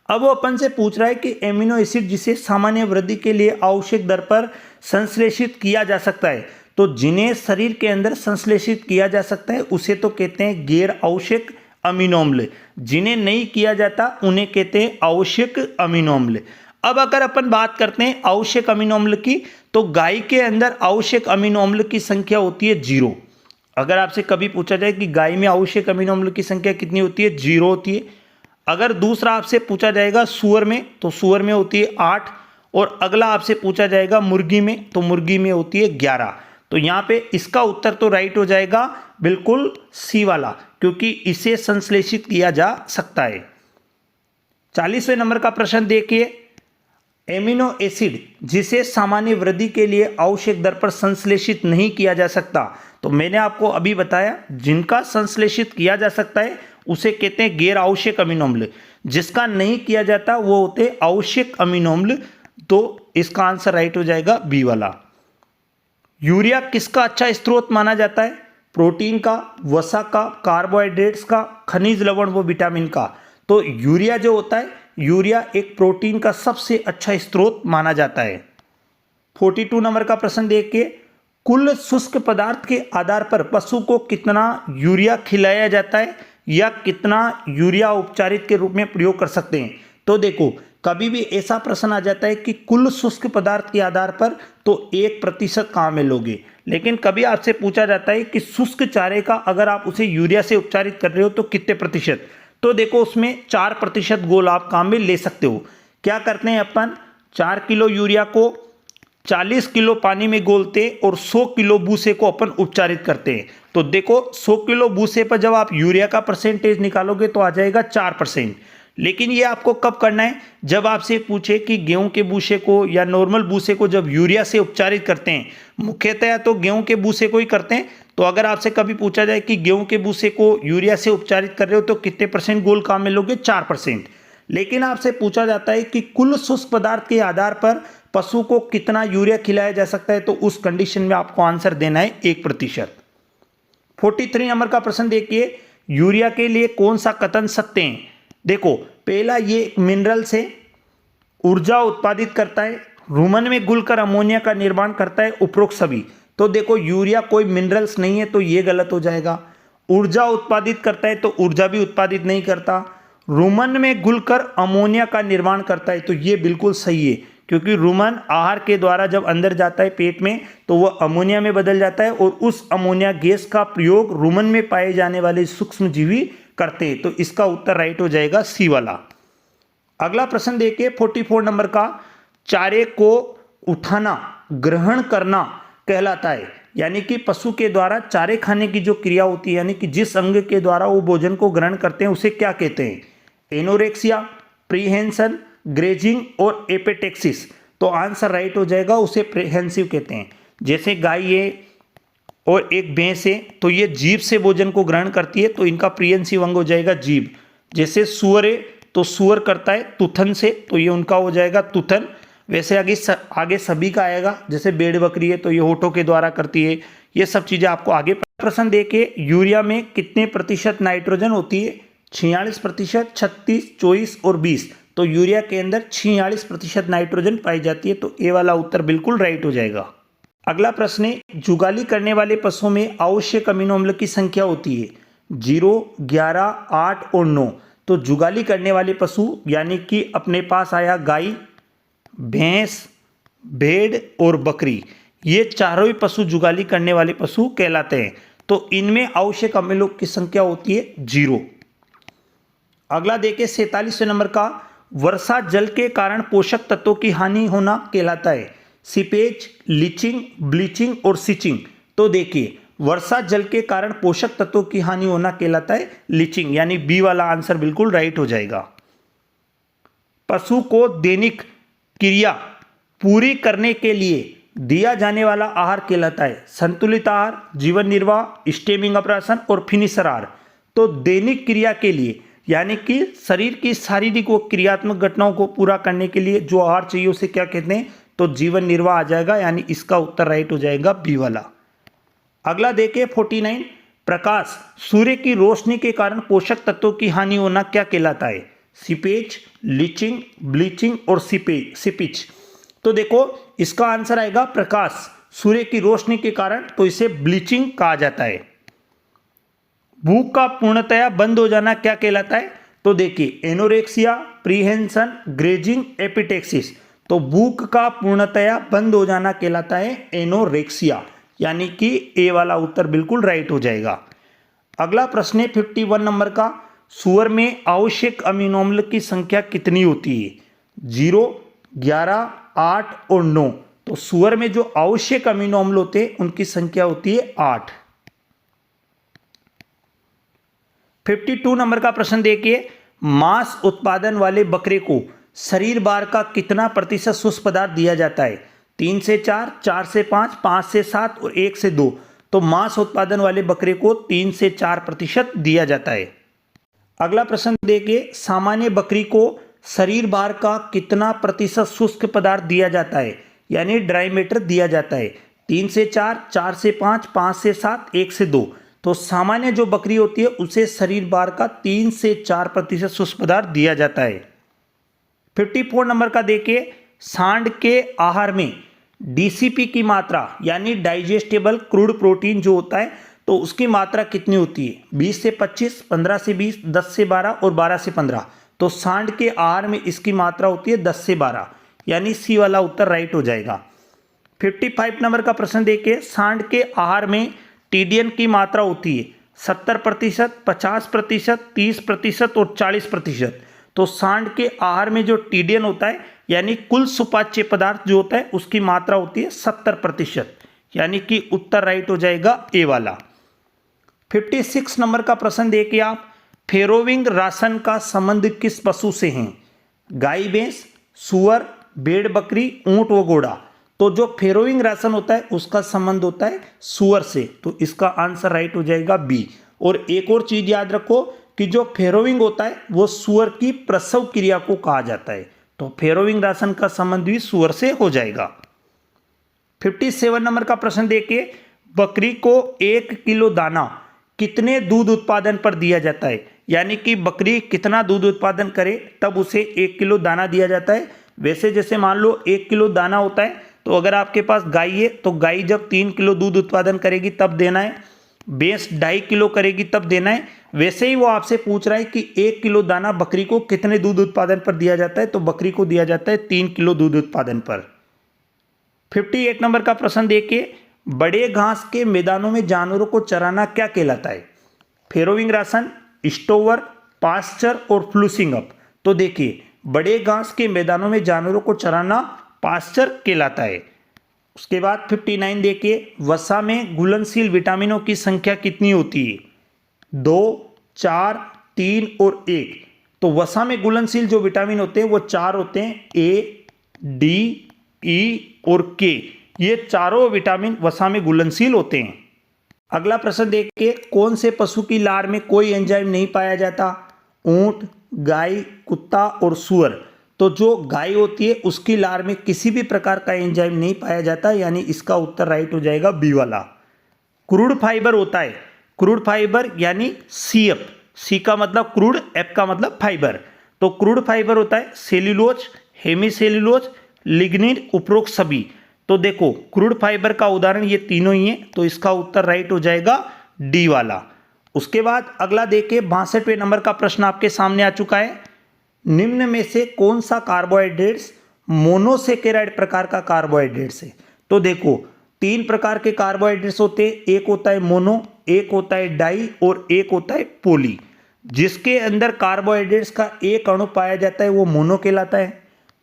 अब वो अपन से पूछ रहा है कि एमिनो एसिड जिसे सामान्य वृद्धि के लिए आवश्यक दर पर संश्लेषित किया जा सकता है, तो जिन्हें शरीर के अंदर संश्लेषित किया जा सकता है उसे तो कहते हैं गैर आवश्यक अमीनो अम्ल, जिन्हें नहीं किया जाता उन्हें कहते हैं आवश्यक अमीनो अम्ल। अब अगर अपन बात करते हैं आवश्यक अमीनो अम्ल की, तो गाय के अंदर आवश्यक अमीनो अम्ल की संख्या होती है 0। अगर आपसे कभी पूछा जाए कि गाय में आवश्यक अमीनो अम्ल की संख्या कितनी होती है, 0 होती है। अगर दूसरा आपसे पूछा जाएगा सूअर में, तो सूअर में होती है 8, और अगला आपसे पूछा जाएगा मुर्गी में, तो मुर्गी में होती है 11। तो यहाँ पे इसका उत्तर तो राइट हो जाएगा बिल्कुल सी वाला, क्योंकि इसे संश्लेषित किया जा सकता है। 40वें नंबर का प्रश्न देखिए, एमिनो एसिड जिसे सामान्य वृद्धि के लिए आवश्यक दर पर संश्लेषित नहीं किया जा सकता, तो मैंने आपको अभी बताया जिनका संश्लेषित किया जा सकता है उसे कहते हैं गैर आवश्यक अमीनो अम्ल, जिसका नहीं किया जाता वो होते आवश्यक अमीनो अम्ल। तो इसका आंसर राइट हो जाएगा बी वाला। यूरिया किसका अच्छा स्रोत माना जाता है? प्रोटीन का, वसा का, कार्बोहाइड्रेट्स का, खनिज लवण व विटामिन का। तो यूरिया जो होता है, यूरिया एक प्रोटीन का सबसे अच्छा स्रोत माना जाता है। 42 नंबर का प्रश्न देखिए, कुल शुष्क पदार्थ के आधार पर पशु को कितना यूरिया खिलाया जाता है या कितना यूरिया उपचारित के रूप में प्रयोग कर सकते हैं? तो देखो, कभी भी ऐसा प्रश्न आ जाता है कि कुल शुष्क पदार्थ के आधार पर, तो 1% कहाँ में लोगे, लेकिन कभी आपसे पूछा जाता है कि शुष्क चारे का अगर आप उसे यूरिया से उपचारित कर रहे हो तो कितने प्रतिशत? तो देखो, उसमें 4% गोल आप काम में ले सकते हो। क्या करते हैं अपन, 4 किलो यूरिया को 40 किलो पानी में घोलते और 100 किलो भूसे को अपन उपचारित करते हैं। तो देखो, 100 किलो भूसे पर जब आप यूरिया का परसेंटेज निकालोगे तो आ जाएगा 4%। लेकिन ये आपको कब करना है, जब आपसे पूछे कि गेहूं के भूसे को या नॉर्मल भूसे को जब यूरिया से उपचारित करते हैं, मुख्यतया तो गेहूं के भूसे को ही करते हैं। तो अगर आपसे कभी पूछा जाए कि गेहूं के भूसे को यूरिया से उपचारित कर रहे हो तो कितने परसेंट गोल काम में लोगे, 4%। लेकिन आपसे पूछा जाता है कि कुल शुष्क पदार्थ के आधार पर पशु को कितना यूरिया खिलाया जा सकता है, तो उस कंडीशन में आपको आंसर देना है 1%। 43 नंबर का प्रश्न देखिए, यूरिया के लिए कौन सा कथन सत्य है? देखो, पहला, ये मिनरल से ऊर्जा उत्पादित करता है, रुमन में घुलकर अमोनिया का निर्माण करता है, उपरोक्त सभी। तो देखो, यूरिया कोई मिनरल्स नहीं है, तो ये गलत हो जाएगा। ऊर्जा उत्पादित करता है, तो ऊर्जा भी उत्पादित नहीं करता। रुमन में घुलकर अमोनिया का निर्माण करता है, तो ये बिल्कुल सही है, क्योंकि रुमन आहार के द्वारा जब अंदर जाता है पेट में तो वह अमोनिया में बदल जाता है, और उस अमोनिया गैस का प्रयोग रुमन में पाए जाने वाले सूक्ष्मजीवी करते हैं। तो इसका उत्तर राइट हो जाएगा सी वाला। अगला प्रश्न देखिए, 44 नंबर का, चारे को उठाना ग्रहण करना कहलाता है, यानी कि पशु के द्वारा चारे खाने की जो क्रिया होती है, यानी कि जिस अंग के द्वारा वो भोजन को ग्रहण करते हैं, उसे क्या कहते हैं? एनोरेक्सिया, प्रीहेंशन, ग्रेजिंग और एपेटेक्सिस। तो आंसर राइट हो जाएगा, उसे प्रीहेंसिव कहते हैं। जैसे गाय है और एक भैंस है, तो ये जीभ से भोजन को ग्रहण करती है, तो इनका प्रीहेंसिव अंग हो जाएगा जीभ। जैसे सूअर है, तो सूअर करता है तुथन से, तो ये उनका हो जाएगा तुथन। वैसे आगे सभी का आएगा, जैसे भेड़ बकरी है तो ये होठों के द्वारा करती है। ये सब चीज़ें आपको आगे। प्रश्न देखिए, यूरिया में कितने प्रतिशत नाइट्रोजन होती है? 46%, 36, 24 और 20। तो यूरिया के अंदर 46% नाइट्रोजन पाई जाती है, तो ए वाला उत्तर बिल्कुल राइट हो जाएगा। अगला प्रश्न है, जुगाली करने वाले पशुओं में आवश्यक अमीनो अम्ल की संख्या होती है 0, 11, 8 और 9। तो जुगाली करने वाले पशु, यानी कि अपने पास आया गाय, भैंस, भेड़ और बकरी, ये चारों ही पशु जुगाली करने वाले पशु कहलाते हैं। तो इनमें आवश्यक अम्लों की संख्या होती है 0। अगला देखिए, 47वें नंबर का, वर्षा जल के कारण पोषक तत्वों की हानि होना कहलाता है सीपेज, लीचिंग, ब्लीचिंग और सीचिंग। तो देखिए, वर्षा जल के कारण पोषक तत्वों की हानि होना कहलाता है लीचिंग, यानी बी वाला आंसर बिल्कुल राइट हो जाएगा। पशु को दैनिक क्रिया पूरी करने के लिए दिया जाने वाला आहार कहलाता है संतुलित आहार, जीवन निर्वाह, स्टेमिंग अप्राशन और फिनिशर आहार। तो दैनिक क्रिया के लिए, यानी कि शरीर की शारीरिक व क्रियात्मक घटनाओं को पूरा करने के लिए जो आहार चाहिए उसे क्या कहते हैं? तो जीवन निर्वाह आ जाएगा, यानी इसका उत्तर राइट हो जाएगा बी वाला। अगला देखिए 49, प्रकाश, सूर्य की रोशनी के कारण पोषक तत्वों की हानि होना क्या कहलाता है? सीपेज, लीचिंग, ब्लीचिंग और सीपेज। तो देखो इसका आंसर आएगा प्रकाश, सूर्य की रोशनी के कारण, तो इसे ब्लीचिंग कहा जाता है। भूख का पूर्णतया बंद हो जाना क्या कहलाता है? तो देखिए एनोरेक्सिया, प्रीहेंशन, ग्रेजिंग, एपिटेक्सिस। तो भूख का पूर्णतया बंद हो जाना कहलाता है एनोरेक्सिया, यानी कि ए वाला उत्तर बिल्कुल राइट हो जाएगा। अगला प्रश्न है 51 नंबर का, सुअर में आवश्यक अमीनो अम्ल की संख्या कितनी होती है? 0, 11, 8 और 9। तो सुअर में जो आवश्यक अमीनो अम्ल होते हैं उनकी संख्या होती है 8। 52 नंबर का प्रश्न देखिए, मांस उत्पादन वाले बकरे को शरीर भार का कितना प्रतिशत शुष्क पदार्थ दिया जाता है? 3 से 4, 4 से 5, 5 से 7 और 1 से 2। तो मांस उत्पादन वाले बकरे को 3 से 4% दिया जाता है। अगला प्रश्न देखिए, सामान्य बकरी को शरीर भार का कितना प्रतिशत शुष्क पदार्थ दिया जाता है, यानी ड्राई मैटर दिया जाता है? 3 से 4, 4 से 5, 5 से 7, 1 से 2। तो सामान्य जो बकरी होती है उसे शरीर भार का 3 से 4% शुष्क पदार्थ दिया जाता है। 54 नंबर का देखिए, सांड के आहार में डीसीपी की मात्रा यानी डाइजेस्टेबल क्रूड प्रोटीन जो होता है तो उसकी मात्रा कितनी होती है? 20 से 25, 15 से 20, 10 से 12 और 12 से 15। तो सांड के आहार में इसकी मात्रा होती है 10 से 12, यानी सी वाला उत्तर राइट हो जाएगा। 55 नंबर का प्रश्न देखिए, सांड के आहार में टीडीएन की मात्रा होती है 70%, 50%, 30% और 40%। तो सांड के आहार में जो टीडीएन होता है यानी कुल सुपाच्य पदार्थ जो होता है उसकी मात्रा होती है 70%, यानी कि उत्तर राइट हो जाएगा ए वाला। 56 नंबर का प्रश्न देखिए आप, फेरोविंग राशन का संबंध किस पशु से है? गाय, भैंस, सुअर, भेड़, बकरी, ऊंट व घोड़ा। तो जो फेरोविंग राशन होता है उसका संबंध होता है सुअर से, तो इसका आंसर राइट हो जाएगा बी। और एक और चीज याद रखो कि जो फेरोविंग होता है वो सुअर की प्रसव क्रिया को कहा जाता है, तो फेरोविंग राशन का संबंध भी सुअर से हो जाएगा। 57 नंबर का प्रश्न देखिए, बकरी को 1 किलो दाना कितने दूध उत्पादन पर दिया जाता है? यानी कि बकरी कितना दूध उत्पादन करे तब उसे 1 किलो दाना दिया जाता है। वैसे जैसे मान लो 1 किलो दाना होता है, तो अगर आपके पास गाय है तो गाय जब 3 किलो दूध उत्पादन करेगी तब देना है, भैंस 2.5 किलो करेगी तब देना है। वैसे ही वो आपसे पूछ रहा है कि 1 किलो दाना बकरी को कितने दूध उत्पादन पर दिया जाता है, तो बकरी को दिया जाता है 3 किलो दूध उत्पादन पर। 58 नंबर का प्रश्न देखिए, बड़े घास के मैदानों में जानवरों को चराना क्या कहलाता है? फेरोविंग राशन, स्टोवर, पास्चर और फ्लूसिंग अप। तो देखिए बड़े घास के मैदानों में जानवरों को चराना पास्चर कहलाता है। उसके बाद 59 देखिए, वसा में घुलनशील विटामिनों की संख्या कितनी होती है? 2, 4, 3 और 1। तो वसा में घुलनशील जो विटामिन होते हैं वो 4 होते हैं, ए, डी, ई और के। ये चारों विटामिन वसा में घुलनशील होते हैं। अगला प्रश्न देखिए, कौन से पशु की लार में कोई एंजाइम नहीं पाया जाता? ऊंट, गाय, कुत्ता और सुअर। तो जो गाय होती है उसकी लार में किसी भी प्रकार का एंजाइम नहीं पाया जाता, यानी इसका उत्तर राइट हो जाएगा बी वाला। क्रूड फाइबर होता है, क्रूड फाइबर यानी सीएफ, सी का मतलब क्रूड, एफ का मतलब फाइबर। तो क्रूड फाइबर होता है सेल्यूलोज, हेमीसेल्यूलोज, लिग्निन, उपरोक्त सभी। तो देखो क्रूड फाइबर का उदाहरण ये तीनों ही हैं, तो इसका उत्तर राइट हो जाएगा डी वाला। उसके बाद अगला देखिए 62वें नंबर का प्रश्न आपके सामने आ चुका है, निम्न में से कौन सा कार्बोहाइड्रेट्स मोनोसेकेराइड प्रकार का कार्बोहाइड्रेट्स है? तो देखो 3 प्रकार के कार्बोहाइड्रेट्स होते हैं, एक होता है मोनो, एक होता है डाई और एक होता है पोली। जिसके अंदर कार्बोहाइड्रेट्स का एक अणु पाया जाता है वो मोनो कहलाता है,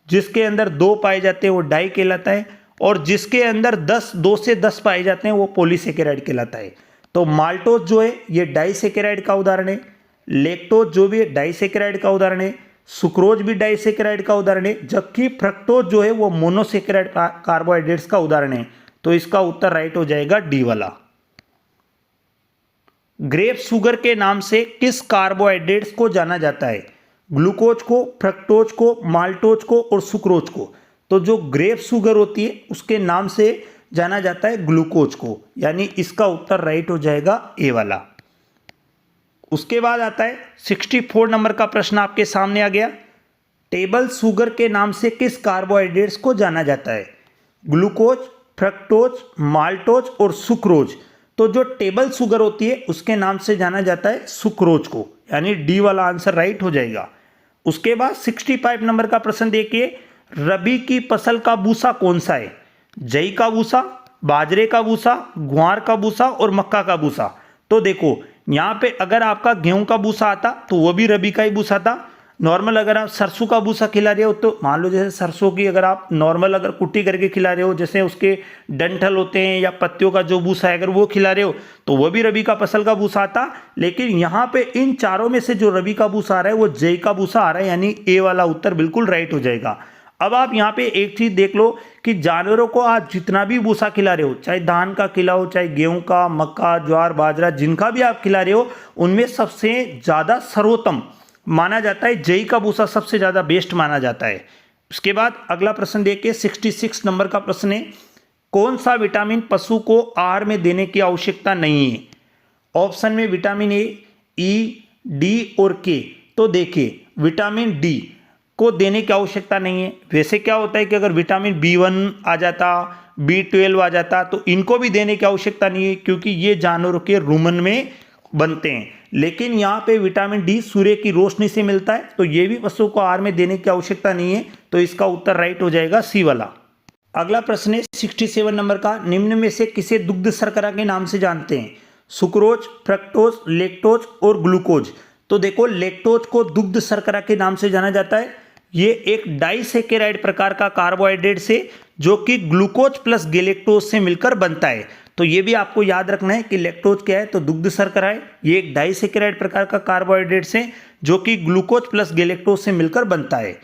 जिसके अंदर 2 पाए जाते हैं वो डाई कहलाता है, और जिसके अंदर 2 से 10 पाए जाते हैं वो पॉलीसेकेराइड कहलाता है। तो माल्टोज जो है ये डाइसेकेराइड का उदाहरण है, लैक्टोज जो भी है डाइसेकेराइड का उदाहरण है, सुक्रोज भी डाइसेकेराइड का उदाहरण है, जबकि फ्रक्टोज जो है वो मोनोसेकेराइड कार्बोहाइड्रेट्स का उदाहरण है। तो इसका उत्तर राइट हो जाएगा डी वाला। ग्रेप शुगर के नाम से किस कार्बोहाइड्रेट्स को जाना जाता है? ग्लूकोज को, फ्रक्टोज को, माल्टोज को और सुक्रोज को। तो जो ग्रेप शुगर होती है उसके नाम से जाना जाता है ग्लूकोज को, यानी इसका उत्तर राइट हो जाएगा ए वाला। उसके बाद आता है 64 नंबर का प्रश्न आपके सामने आ गया। टेबल शुगर के नाम से किस कार्बोहाइड्रेट्स को जाना जाता है? ग्लूकोज, फ्रक्टोज, माल्टोज और सुक्रोज। तो जो टेबल शुगर होती है उसके नाम से जाना जाता है सुक्रोज को, यानी डी वाला आंसर राइट हो जाएगा। उसके बाद 65 नंबर का प्रश्न देखिए, रबी की फसल का भूसा कौन सा है? जई का भूसा, बाजरे का भूसा, ग्वार का भूसा और मक्का का भूसा। तो देखो यहाँ पे अगर आपका गेहूं का भूसा आता तो वो भी रबी का ही भूसा था। नॉर्मल अगर आप सरसों का भूसा खिला रहे हो तो मान लो जैसे सरसों की अगर आप नॉर्मल अगर कुट्टी करके खिला रहे हो, जैसे उसके डंठल होते हैं या पत्तियों का जो भूसा है अगर वो खिला रहे हो तो वो भी रबी का फसल का भूसा आता। लेकिन यहाँ पे इन चारों में से जो रबी का भूसा आ रहा है वो जई का भूसा आ रहा है, यानी ए वाला उत्तर बिल्कुल राइट हो जाएगा। अब आप यहाँ पे एक चीज देख लो कि जानवरों को आज जितना भी भूसा खिला रहे हो, चाहे धान का खिलाओ, चाहे गेहूं का, मक्का, ज्वार, बाजरा, जिनका भी आप खिला रहे हो, उनमें सबसे ज्यादा सर्वोत्तम माना जाता है जई का भूसा, सबसे ज्यादा बेस्ट माना जाता है। उसके बाद अगला प्रश्न देखिए 66 नंबर का प्रश्न है, कौन सा विटामिन पशु को आहार में देने की आवश्यकता नहीं है? ऑप्शन में विटामिन ए, ई, डी और के। तो देखिए विटामिन डी को देने की आवश्यकता नहीं है। वैसे क्या होता है कि अगर विटामिन B1 आ जाता, B12 आ जाता तो इनको भी देने की आवश्यकता नहीं है, क्योंकि ये जानवरों के रुमन में बनते हैं। लेकिन यहाँ पे विटामिन डी सूर्य की रोशनी से मिलता है, तो ये भी पशु को आहार में देने की आवश्यकता नहीं है। तो इसका उत्तर राइट हो जाएगा सी वाला। अगला प्रश्न है 67 नंबर का, निम्न में से किसे दुग्ध शर्करा के नाम से जानते हैं? सुक्रोज, फ्रक्टोज, लेक्टोज और ग्लूकोज। तो देखो लेक्टोज को दुग्ध शर्करा के नाम से जाना जाता है। ये एक डाइसेकेराइड प्रकार का कार्बोहाइड्रेट से जो कि ग्लूकोज प्लस गैलेक्टोज से मिलकर बनता है। तो ये भी आपको याद रखना है कि लैक्टोज क्या है, तो दुग्ध शर्करा है। ये एक डाइसेकेराइड प्रकार का कार्बोहाइड्रेट से जो कि ग्लूकोज प्लस गैलेक्टोज से मिलकर बनता है।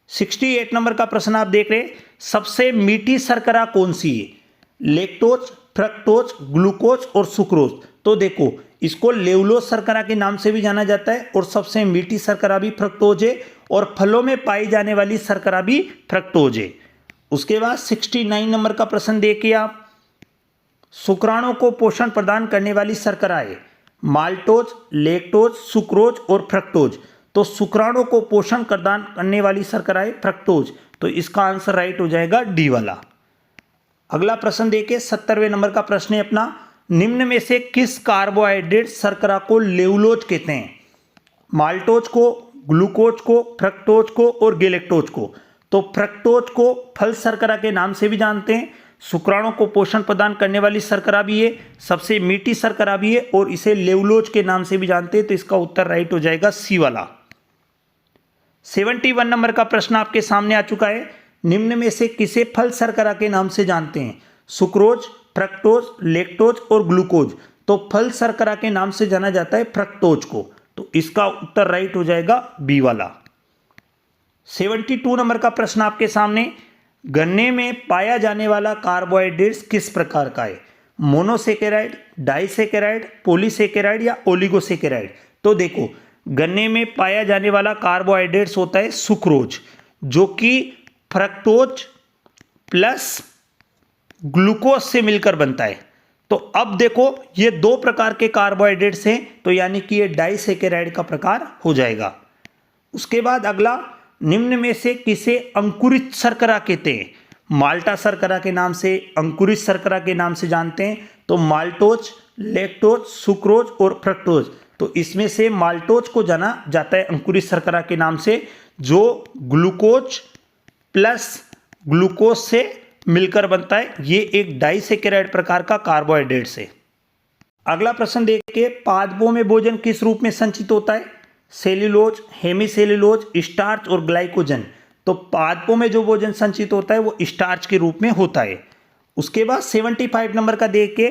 68 नंबर का प्रश्न आप देख रहे हैं, सबसे मीठी शर्करा कौन सी है? लैक्टोज, फ्रक्टोज, ग्लूकोज और सुक्रोज। तो देखो इसको लेवलोज शर्करा के नाम से भी जाना जाता है और सबसे मीठी शर्करा भी फ्रक्टोज है और फलों में पाई जाने वाली शर्करा भी फ्रक्टोज है। उसके बाद 69 नंबर का प्रश्न देखिए आप, शुक्राणु को पोषण प्रदान करने वाली शर्करा है माल्टोज, लैक्टोज, सुक्रोज और फ्रक्टोज। तो शुक्राणु को पोषण प्रदान करने वाली शर्करा है फ्रक्टोज। तो इसका आंसर राइट हो जाएगा डी वाला। अगला प्रश्न देखिए 70वें नंबर का प्रश्न है अपना, निम्न में से किस कार्बोहाइड्रेट शर्करा को लेवलोज कहते हैं? माल्टोज को, ग्लूकोज को, फ्रक्टोज को और गैलेक्टोज को। तो फ्रक्टोज को फल शर्करा के नाम से भी जानते हैं, शुक्राणु को पोषण प्रदान करने वाली शर्करा भी है, सबसे मीठी शर्करा भी है और इसे लेवलोज के नाम से भी जानते हैं। तो इसका उत्तर राइट हो जाएगा सी वाला। 71 नंबर का प्रश्न आपके सामने आ चुका है, निम्न में से किसे फल शर्करा के नाम से जानते हैं? सुक्रोज, फ्रक्टोज, लैक्टोज और ग्लूकोज। तो फल शर्करा के नाम से जाना जाता है फ्रक्टोज को। तो इसका उत्तर राइट हो जाएगा बी वाला। 72 नंबर का प्रश्न आपके सामने, गन्ने में पाया जाने वाला कार्बोहाइड्रेट्स किस प्रकार का है? मोनोसेकेराइड, डाइसेकेराइड, पॉलीसेकेराइड या ओलिगोसेकेराइड। तो देखो गन्ने में पाया जाने वाला कार्बोहाइड्रेट्स होता है सुक्रोज, जो कि फ्रक्टोज प्लस ग्लूकोज से मिलकर बनता है। तो अब देखो ये दो प्रकार के कार्बोहाइड्रेट्स हैं, तो यानी कि ये डाइसेकेराइड का प्रकार हो जाएगा। उसके बाद अगला, निम्न में से किसे अंकुरित शर्करा कहते हैं? माल्टा शर्करा के नाम से, अंकुरित शर्करा के नाम से जानते हैं। तो माल्टोज, लैक्टोज, सुक्रोज और फ्रक्टोज। तो इसमें से माल्टोज को जाना जाता है अंकुरित शर्करा के नाम से, जो ग्लूकोज प्लस ग्लूकोज से मिलकर बनता है। ये एक डाइसेकेराइड प्रकार का कार्बोहाइड्रेट है। अगला प्रश्न देखिए, पादपों में भोजन किस रूप में संचित होता है? सेल्यूलोज, हेमीसेल्यूलोज, स्टार्च और ग्लाइकोजन। तो पादपों में जो भोजन संचित होता है वो स्टार्च के रूप में होता है। उसके बाद 75 नंबर का देखिए,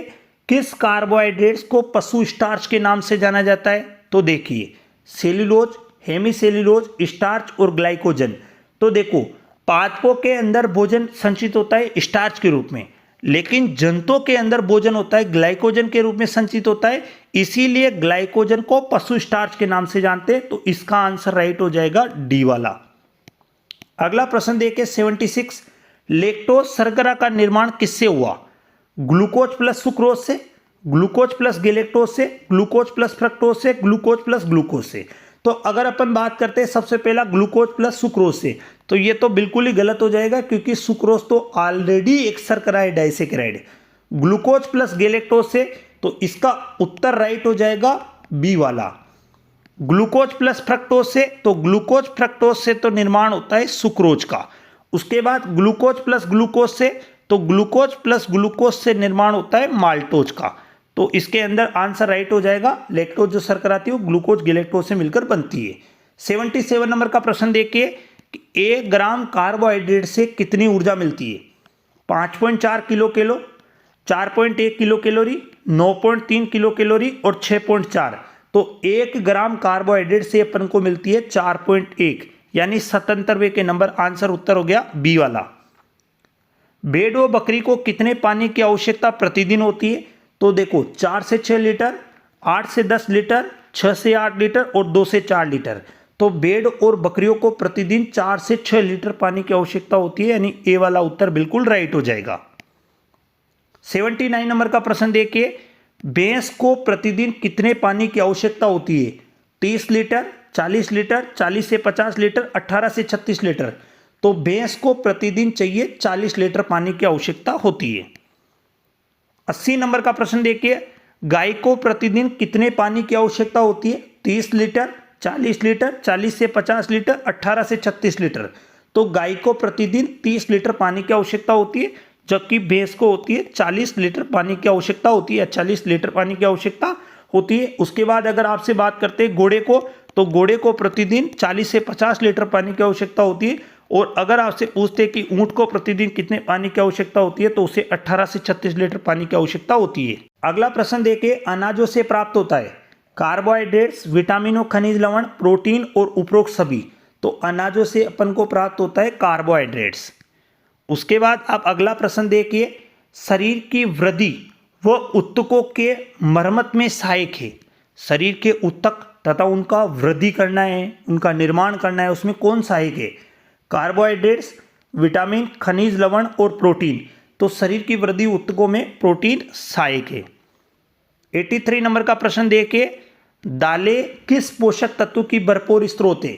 किस कार्बोहाइड्रेट्स को पशु स्टार्च के नाम से जाना जाता है? तो देखिए सेल्यूलोज, हेमीसेल्यूलोज, स्टार्च और ग्लाइकोजन। तो देखो पादपों के अंदर भोजन संचित होता है स्टार्च के रूप में, लेकिन जंतुओं के अंदर भोजन होता है ग्लाइकोजन के रूप में संचित होता है, इसीलिए ग्लाइकोजन को पशु स्टार्च के नाम से जानते हैं। तो इसका आंसर राइट हो जाएगा डी वाला। अगला प्रश्न देखिए 76, लैक्टोज शर्करा का निर्माण किससे हुआ? ग्लूकोज प्लस सुक्रोज से, ग्लूकोज प्लस गैलेक्टोज से, ग्लूकोज प्लस फ्रक्टोज से, ग्लूकोज प्लस ग्लूकोज से। तो अगर अपन बात करते हैं सबसे पहला ग्लूकोज प्लस सुक्रोज से, तो ये तो बिल्कुल ही गलत हो जाएगा क्योंकि सुक्रोज तो ऑलरेडी एक शर्करा है, डाइसेकेराइड। ग्लूकोज प्लस गैलेक्टोज से, तो इसका उत्तर राइट हो जाएगा बी वाला। ग्लूकोज प्लस फ्रक्टोज से, तो ग्लूकोज फ्रक्टोज से तो निर्माण होता है सुक्रोज का। उसके बाद ग्लूकोज प्लस ग्लूकोज से, तो ग्लूकोज प्लस ग्लूकोज से निर्माण होता है माल्टोज का। तो इसके अंदर आंसर राइट हो जाएगा। लैक्टोज जो शर्करा आती है वो ग्लूकोज गैलेक्टोज से मिलकर बनती है। 77 नंबर का प्रश्न देखिए कि 1 ग्राम कार्बोहाइड्रेट से कितनी ऊर्जा मिलती है? 5.4 किलो कैलो, 4.1 किलो कैलोरी, 9.3 किलो कैलोरी और 6.4। तो 1 ग्राम कार्बोहाइड्रेट से अपन को मिलती है 4.1, यानी 77वें के नंबर। आंसर उत्तर हो गया बी वाला। भेड़ व बकरी को कितने पानी की आवश्यकता प्रतिदिन होती है? तो देखो 4 से 6 लीटर, 8 से 10 लीटर, 6 से 8 लीटर और 2 से 4 लीटर। तो भेड़ और बकरियों को प्रतिदिन 4 से 6 लीटर पानी की आवश्यकता होती है, यानी ए वाला उत्तर बिल्कुल राइट हो जाएगा। 79 नंबर का प्रश्न देखिए, भैंस को प्रतिदिन कितने पानी की आवश्यकता होती है? 30 लीटर, 40 लीटर, 40 से 50 लीटर, 18 से 36 लीटर। तो भैंस को प्रतिदिन चाहिए 40 लीटर पानी की आवश्यकता होती है। 80 नंबर का प्रश्न देखिए, गाय को प्रतिदिन कितने पानी की आवश्यकता होती है? 30 लीटर, 40 लीटर, 40 से 50 लीटर, 18 से 36 लीटर। तो गाय को प्रतिदिन 30 लीटर पानी की आवश्यकता होती है, जबकि भैंस को होती है 40 लीटर पानी की आवश्यकता होती है, 40 लीटर पानी की आवश्यकता होती है। उसके बाद अगर आपसे बात करते हैं घोड़े को, तो घोड़े को प्रतिदिन 40 से 50 लीटर पानी की आवश्यकता होती है। और अगर आपसे पूछते हैं कि ऊंट को प्रतिदिन कितने पानी की आवश्यकता होती है, तो उसे 18 से 36 लीटर पानी की आवश्यकता होती है। अगला प्रश्न देखिए, अनाजों से प्राप्त होता है कार्बोहाइड्रेट्स, विटामिनों, खनिज लवण, प्रोटीन और उपरोक्त सभी। तो अनाजों से अपन को प्राप्त होता है कार्बोहाइड्रेट्स। उसके बाद आप अगला प्रश्न देखिए, शरीर की वृद्धि व ऊतकों के मरम्मत में सहायक है। शरीर के ऊतक तथा उनका वृद्धि करना है, उनका निर्माण करना है, उसमें कौन सहायक है? कार्बोहाइड्रेट्स, विटामिन, खनिज लवण और प्रोटीन। तो शरीर की वृद्धि ऊतकों में प्रोटीन सहायक है। 83 नंबर का प्रश्न देखिए, दालें किस पोषक तत्व की भरपूर स्रोत है?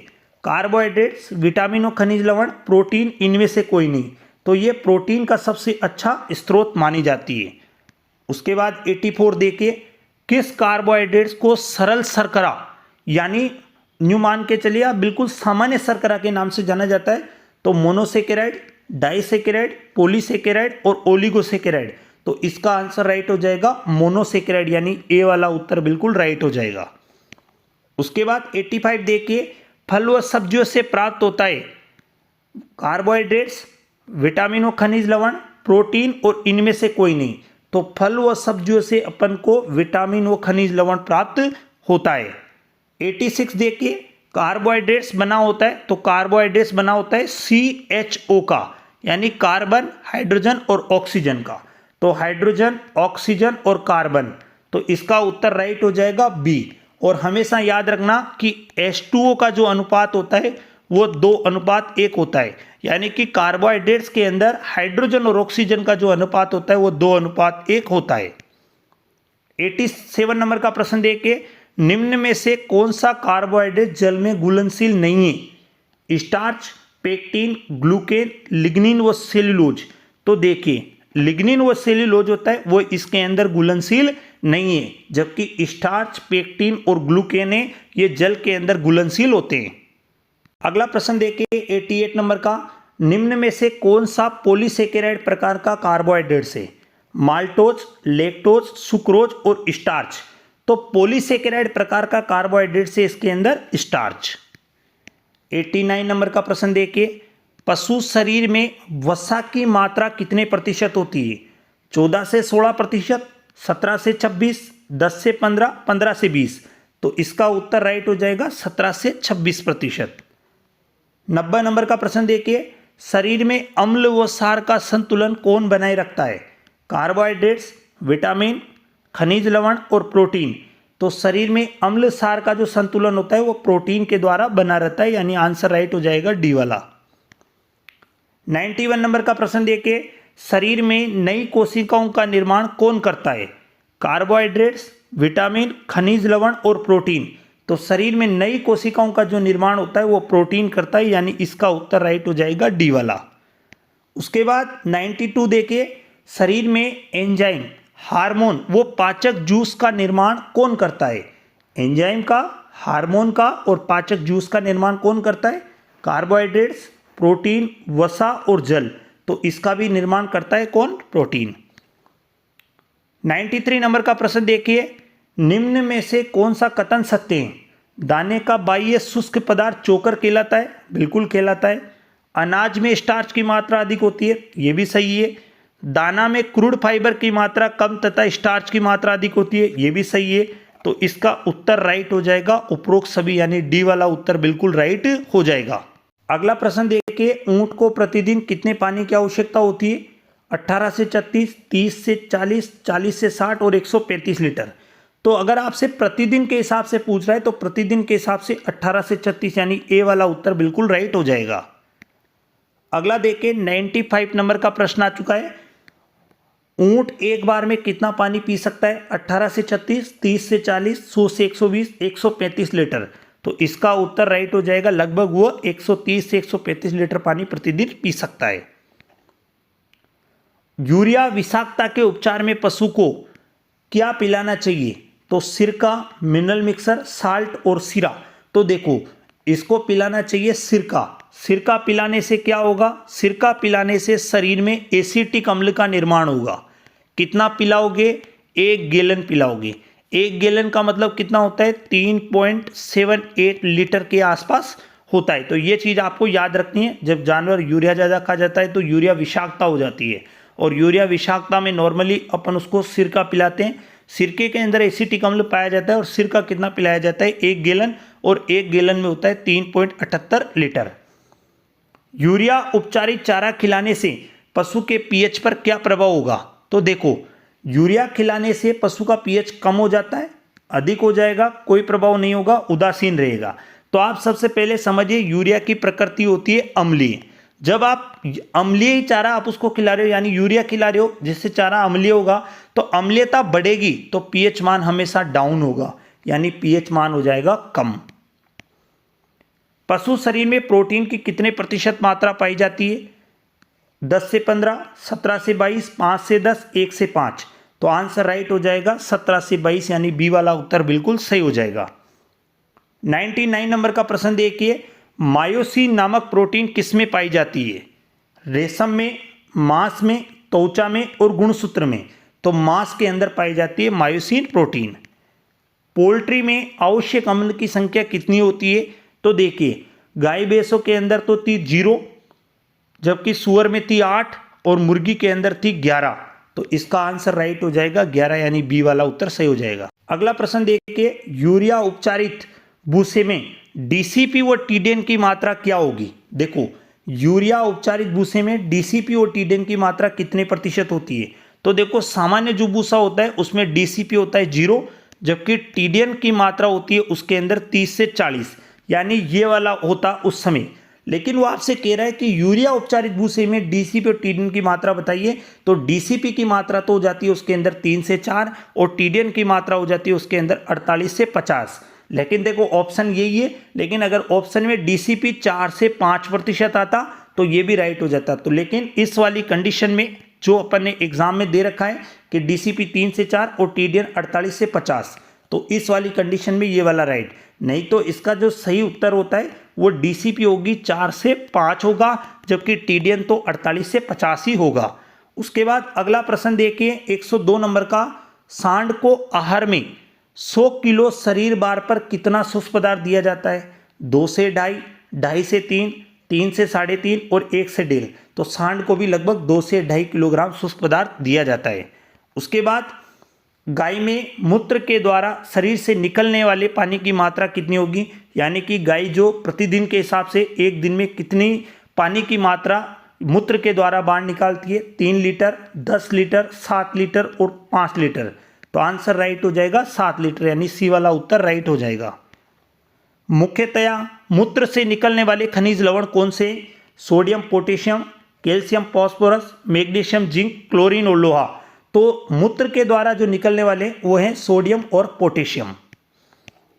कार्बोहाइड्रेट्स, विटामिन और खनिज लवण, प्रोटीन, इनमें से कोई नहीं। तो ये प्रोटीन का सबसे अच्छा स्रोत मानी जाती है। उसके बाद 84 देखिए, किस कार्बोहाइड्रेट्स को सरल शर्करा यानी न्यू मान के चलिए आप, बिल्कुल सामान्य शर्करा के नाम से जाना जाता है? तो मोनोसेकेराइड, डाइसेकेराइड, पॉलीसेकेराइड और ओलिगोसेकेराइड। तो इसका आंसर राइट हो जाएगा मोनोसेकेराइड, यानी ए वाला उत्तर बिल्कुल राइट हो जाएगा। उसके बाद 85 देखिए, फल व सब्जियों से प्राप्त होता है कार्बोहाइड्रेट्स, विटामिन व खनिज लवण, प्रोटीन और इनमें से कोई नहीं। तो फल व सब्जियों से अपन को विटामिन व खनिज लवण प्राप्त होता है। 86 देखिए, कार्बोहाइड्रेट्स बना होता है, तो कार्बोहाइड्रेट्स बना होता है CHO का, यानी कार्बन, हाइड्रोजन और ऑक्सीजन का। तो हाइड्रोजन, ऑक्सीजन और कार्बन। तो इसका उत्तर राइट हो जाएगा बी। और हमेशा याद रखना कि H2O का जो अनुपात होता है वो 2:1 होता है, यानी कि कार्बोहाइड्रेट्स के अंदर हाइड्रोजन और ऑक्सीजन का जो अनुपात होता है वो 2:1 होता है। 87 नंबर का प्रश्न देखिए, निम्न में से कौन सा कार्बोहाइड्रेट जल में घुलनशील नहीं है? स्टार्च, पेक्टिन, ग्लूकेन, लिग्निन व सेल्यूलोज। तो देखिए, लिग्निन व सेल्यूलोज होता है वो इसके अंदर घुलनशील नहीं है, जबकि स्टार्च, पेक्टिन और ग्लूकेन है ये जल के अंदर घुलनशील होते हैं। अगला प्रश्न देखिए 88 नंबर का, निम्न में से कौन सा पॉलीसेकेराइड प्रकार का कार्बोहाइड्रेट है? माल्टोज, लैक्टोज, सुक्रोज और स्टार्च। तो पॉलीसेकेराइड प्रकार का कार्बोहाइड्रेट से इसके अंदर स्टार्च। 89 नंबर का प्रश्न देखिए, पशु शरीर में वसा की मात्रा कितने प्रतिशत होती है? 14 से 16%, 17 से 26, 10 से 15, 15 से 20। तो इसका उत्तर राइट हो जाएगा 17 से 26%। 90 नंबर का प्रश्न देखिए, शरीर में अम्ल व क्षार का संतुलन कौन बनाए रखता है? कार्बोहाइड्रेट्स, विटामिन, खनिज लवण और प्रोटीन। तो शरीर में अम्ल क्षार का जो संतुलन होता है वो प्रोटीन के द्वारा बना रहता है, यानी आंसर राइट हो जाएगा डी वाला। 91 नंबर का प्रश्न देखिए, शरीर में नई कोशिकाओं का निर्माण कौन करता है? कार्बोहाइड्रेट्स, विटामिन, खनिज लवण और प्रोटीन। तो शरीर में नई कोशिकाओं का जो निर्माण होता है वो प्रोटीन करता है, यानी इसका उत्तर राइट हो जाएगा डी वाला। उसके बाद 92 देखिए, शरीर में एंजाइम, हार्मोन वो पाचक जूस का निर्माण कौन करता है? एंजाइम का, हार्मोन का और पाचक जूस का निर्माण कौन करता है? कार्बोहाइड्रेट्स, प्रोटीन, वसा और जल। तो इसका भी निर्माण करता है कौन? प्रोटीन। 93 नंबर का प्रश्न देखिए, निम्न में से कौन सा कथन सत्य है? दाने का बाह्य शुष्क पदार्थ चोकर कहलाता है, बिल्कुल कहलाता है। अनाज में स्टार्च की मात्रा अधिक होती है, ये भी सही है। दाना में क्रूड फाइबर की मात्रा कम तथा स्टार्च की मात्रा अधिक होती है, ये भी सही है। तो इसका उत्तर राइट हो जाएगा उपरोक्त सभी, यानी डी वाला उत्तर बिल्कुल राइट हो जाएगा। अगला प्रश्न देखिए, ऊंट को प्रतिदिन कितने पानी की आवश्यकता होती है? 18 से 36, 30 से 40, 40 से 60 और 135 लीटर। तो अगर आपसे प्रतिदिन के हिसाब से पूछ रहा है तो प्रतिदिन के हिसाब से 18 से 36, यानी ए वाला उत्तर बिल्कुल राइट हो जाएगा। अगला देखिए, 95 नंबर का प्रश्न आ चुका है, ऊंट एक बार में कितना पानी पी सकता है? 18 से 36, 30 से 40, 100 से 120, 135 लीटर। तो इसका उत्तर राइट हो जाएगा, लगभग वो 130 से 135 लीटर पानी प्रतिदिन पी सकता है। यूरिया विषाक्तता के उपचार में पशु को क्या पिलाना चाहिए? तो सिरका, मिनरल मिक्सर, साल्ट और सीरा। तो देखो, इसको पिलाना चाहिए सिरका। सिरका पिलाने से क्या होगा? सिरका पिलाने से शरीर में एसिटिक अम्ल का निर्माण होगा। कितना पिलाओगे? 1 गैलन पिलाओगे। 1 गैलन का मतलब कितना होता है? 3.78 लीटर के आसपास होता है। तो ये चीज़ आपको याद रखनी है, जब जानवर यूरिया ज़्यादा खा जाता है तो यूरिया विषाक्तता हो जाती है, और यूरिया विषाक्तता में नॉर्मली अपन उसको सिरका पिलाते हैं। सिरके के अंदर एसिटिक अम्ल पाया जाता है, और सिरका कितना पिलाया जाता है? 1 गैलन, और 1 गैलन में होता है 3.78 लीटर। यूरिया उपचारित चारा खिलाने से पशु के पीएच पर क्या प्रभाव होगा? तो देखो, यूरिया खिलाने से पशु का पीएच कम हो जाता है, अधिक हो जाएगा, कोई प्रभाव नहीं होगा, उदासीन रहेगा। तो आप सबसे पहले समझिए, यूरिया की प्रकृति होती है अम्लीय। जब आप अम्लीय चारा आप उसको खिला रहे हो, यानी यूरिया खिला रहे हो जिससे चारा अम्लीय होगा, तो अम्लीयता बढ़ेगी तो पीएच मान हमेशा डाउन होगा, यानी पीएच मान हो जाएगा कम। पशु शरीर में प्रोटीन की कितने प्रतिशत मात्रा पाई जाती है? 10 से 15, 17 से 22, 5 से 10, 1 से 5। तो आंसर राइट हो जाएगा 17 से 22, यानी बी वाला उत्तर बिल्कुल सही हो जाएगा। 99 नंबर का प्रश्न देखिए, मायोसिन नामक प्रोटीन किसमें पाई जाती है? रेशम में, मांस में, त्वचा में और गुणसूत्र में। तो मांस के अंदर पाई जाती है मायोसिन प्रोटीन। पोल्ट्री में आवश्यक अम्ल की संख्या कितनी होती है? तो देखिए, गाय भैंसों के अंदर तो थी 0, जबकि सुअर में थी 8 और मुर्गी के अंदर थी 11। तो इसका आंसर राइट हो जाएगा 11, यानी बी वाला उत्तर सही हो जाएगा। अगला प्रश्न देखिए, यूरिया उपचारित भूसे में डीसीपी व टीडीएन की मात्रा क्या होगी? देखो, यूरिया उपचारित भूसे में डीसीपी और टीडीएन की मात्रा कितने प्रतिशत होती है? तो देखो, सामान्य जो भूसा होता है उसमें डीसीपी होता है 0, जबकि टीडीएन की मात्रा होती है उसके अंदर 30 से 40, यानी ये वाला होता उस समय। लेकिन वो आपसे कह रहा है कि यूरिया उपचारित भूसे में डीसीपी और टीडीएन की मात्रा बताइए। तो डीसीपी की मात्रा तो हो जाती है उसके अंदर 3 से 4, और टीडीएन की मात्रा हो जाती है उसके अंदर 48 से 50। लेकिन देखो, ऑप्शन यही है, लेकिन अगर ऑप्शन में डीसीपी 4 से 5% आता तो ये भी राइट हो जाता। तो लेकिन इस वाली कंडीशन में जो अपन ने एग्जाम में दे रखा है कि डीसीपी 3 से 4 और टीडीएन 48 से 50, तो इस वाली कंडीशन में ये वाला राइट। नहीं तो इसका जो सही उत्तर होता है वो डीसीपी होगी 4 से 5 होगा, जबकि टीडीएन तो 48 से 50 ही होगा। उसके बाद अगला प्रश्न देखिए, 102 नंबर का, सांड को आहार में 100 किलो शरीर भार पर कितना शुष्क पदार्थ दिया जाता है? 2 से 2.5, 2.5 से 3, 3 से 3.5 और 1 से 1.5। तो सांड को भी लगभग 2 से 2.5 किलोग्राम शुष्क पदार्थ दिया जाता है। उसके बाद गाय में मूत्र के द्वारा शरीर से निकलने वाले पानी की मात्रा कितनी होगी? यानी कि गाय जो प्रतिदिन के हिसाब से एक दिन में कितनी पानी की मात्रा मूत्र के द्वारा बाहर निकालती है? 3 लीटर, 10 लीटर, 7 लीटर और 5 लीटर। तो आंसर राइट हो जाएगा 7 लीटर, यानी सी वाला उत्तर राइट हो जाएगा। मुख्यतया मूत्र से निकलने वाले खनिज लवण कौन से? Sodium, potassium, calcium, phosphorus, magnesium, zinc, chlorine और लोहा। तो मूत्र के द्वारा जो निकलने वाले वो हैं सोडियम और पोटेशियम।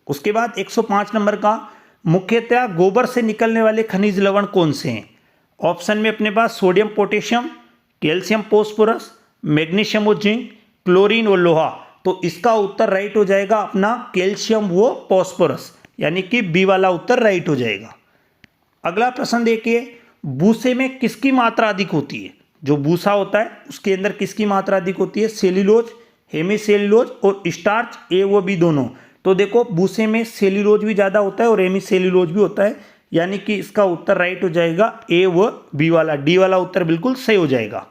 उसके बाद 105 नंबर का, मुख्यतः गोबर से निकलने वाले खनिज लवण कौन से हैं? ऑप्शन में अपने पास sodium potassium, calcium phosphorus, magnesium और जिंक, क्लोरीन और लोहा। तो इसका उत्तर राइट हो जाएगा अपना कैल्शियम व फॉस्फोरस, यानी कि बी वाला उत्तर राइट हो जाएगा। अगला प्रश्न देखिए, भूसे में किसकी मात्रा अधिक होती है? जो भूसा होता है उसके अंदर किसकी मात्रा अधिक होती है? सेल्यूलोज, हेमीसेल्यूलोज और स्टार्च, ए व बी दोनों। तो देखो भूसे में सेल्यूलोज भी ज़्यादा होता है और हेमीसेल्यूलोज भी होता है, यानी कि इसका उत्तर राइट हो जाएगा ए व बी वाला, डी वाला उत्तर बिल्कुल सही हो जाएगा।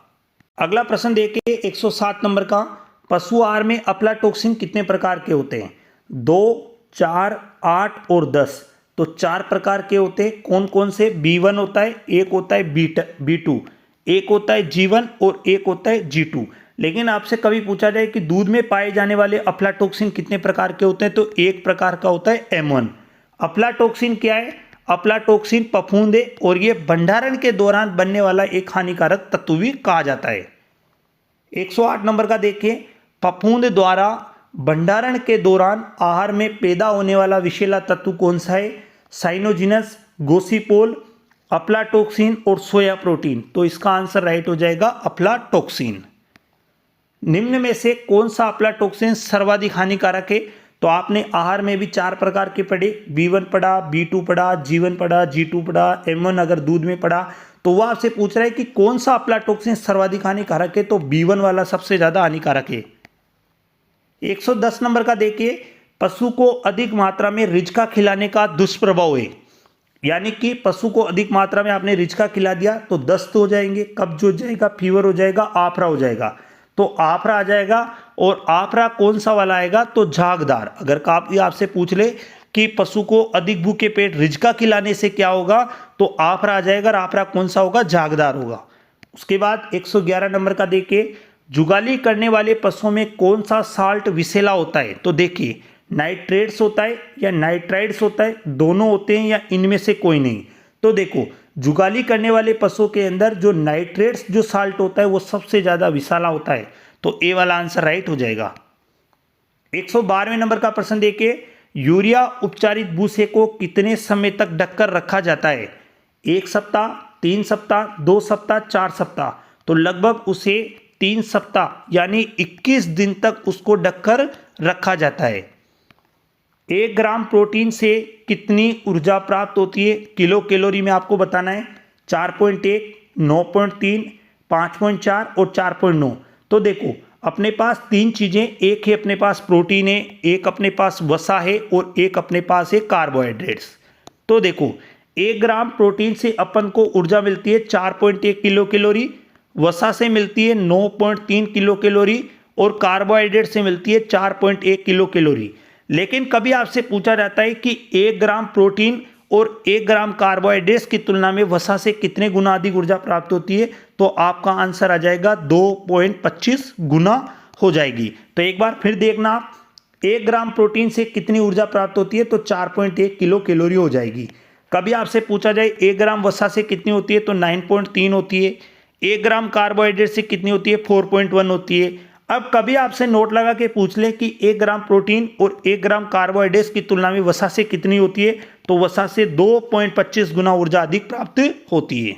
अगला प्रश्न देखिए 107 नंबर का, पशु आहार में अफ्लाटॉक्सिन कितने प्रकार के होते हैं? 2, 4, 8 और 10। तो 4 प्रकार के होते हैं। कौन कौन से? B1 होता है, एक होता है B2, एक होता है G1 और एक होता है G2। लेकिन आपसे कभी पूछा जाए कि दूध में पाए जाने वाले अफ्लाटॉक्सिन कितने प्रकार के होते हैं, तो एक प्रकार का होता है M1। अफ्लाटॉक्सिन क्या है? अफ्लाटॉक्सिन फफूंद है और ये भंडारण के दौरान बनने वाला एक हानिकारक तत्व भी कहा जाता है। 108 नंबर का देखिए, फफूंद द्वारा भंडारण के दौरान आहार में पैदा होने वाला विषैला तत्व कौन सा है? साइनोजिनस, गोसिपोल, अफ्लाटॉक्सिन और सोया प्रोटीन। तो इसका आंसर राइट हो जाएगा अफ्लाटॉक्सिन। निम्न में से कौन सा अफ्लाटॉक्सिन सर्वाधिक हानिकारक है? तो आपने आहार में भी 4 प्रकार के पढ़े, B1 पढ़ा, B2 पढ़ा, G1 पढ़ा, G2 पढ़ा, M1 अगर दूध में पढ़ा। तो वह आपसे पूछ रहा है कि कौन सा अफ्लाटॉक्सिन सर्वाधिक हानिकारक है, तो B1 वाला सबसे ज्यादा हानिकारक है। 110 नंबर का देखिए, पशु को अधिक मात्रा में रिजका खिलाने का दुष्प्रभाव है। यानी कि पशु को अधिक मात्रा में आपने रिजका खिला दिया तो दस्त हो जाएंगे, कब्ज हो जाएगा, फीवर हो जाएगा, आफरा हो जाएगा। तो आफरा आ जाएगा, और आफरा कौन सा वाला आएगा? तो झागदार। अगर आपसे पूछ ले कि पशु को अधिक भूखे पेट रिजका खिलाने से क्या होगा, तो आफरा आ जाएगा, और आफरा कौन सा होगा? झागदार होगा। उसके बाद 111 नंबर का देखिए, जुगाली करने वाले पशुओं में कौन सा साल्ट विषैला होता है? तो देखिए, नाइट्रेट्स होता है या नाइट्राइड्स होता है, दोनों होते हैं या इनमें से कोई नहीं? तो देखो, जुगाली करने वाले पशुओं के अंदर जो नाइट्रेट्स जो साल्ट होता है वो सबसे ज़्यादा विषैला होता है। तो ए वाला आंसर राइट हो जाएगा। 112वें नंबर का प्रश्न देखिए, यूरिया उपचारित भूसे को कितने समय तक ढककर रखा जाता है? 1 सप्ताह, 3 सप्ताह, 2 सप्ताह, 4 सप्ताह। तो लगभग उसे 3 सप्ताह यानी 21 दिन तक उसको ढककर रखा जाता है। 1 ग्राम प्रोटीन से कितनी ऊर्जा प्राप्त होती है? किलो कैलोरी में आपको बताना है। 4.1, 9.3, 5.4 और 4.9। तो देखो, अपने पास 3 चीज़ें, एक है अपने पास प्रोटीन है, एक अपने पास वसा है और एक अपने पास है कार्बोहाइड्रेट्स। तो देखो, 1 ग्राम प्रोटीन से अपन को ऊर्जा मिलती है 4.1 किलो कैलोरी, वसा से मिलती है 9.3 किलो कैलोरी और कार्बोहाइड्रेट से मिलती है 4.1 किलो कैलोरी। लेकिन कभी आपसे पूछा जाता है कि 1 ग्राम प्रोटीन और 1 ग्राम कार्बोहाइड्रेट्स की तुलना में वसा से कितने गुना अधिक ऊर्जा प्राप्त होती है, तो आपका आंसर आ जाएगा 2.25 गुना हो जाएगी। तो एक बार फिर देखना आप, 1 ग्राम प्रोटीन से कितनी ऊर्जा प्राप्त होती है, तो 4.1 किलो कैलोरी हो जाएगी। कभी आपसे पूछा जाए 1 ग्राम वसा से कितनी होती है, तो 9.3 होती है। 1 ग्राम कार्बोहाइड्रेट से कितनी होती है, 4.1 होती है। अब कभी आपसे नोट लगा के पूछ ले कि 1 ग्राम प्रोटीन और 1 ग्राम कार्बोहाइड्रेट्स की तुलना में वसा से कितनी होती है, तो वसा से 2.25 गुना ऊर्जा अधिक प्राप्त होती है।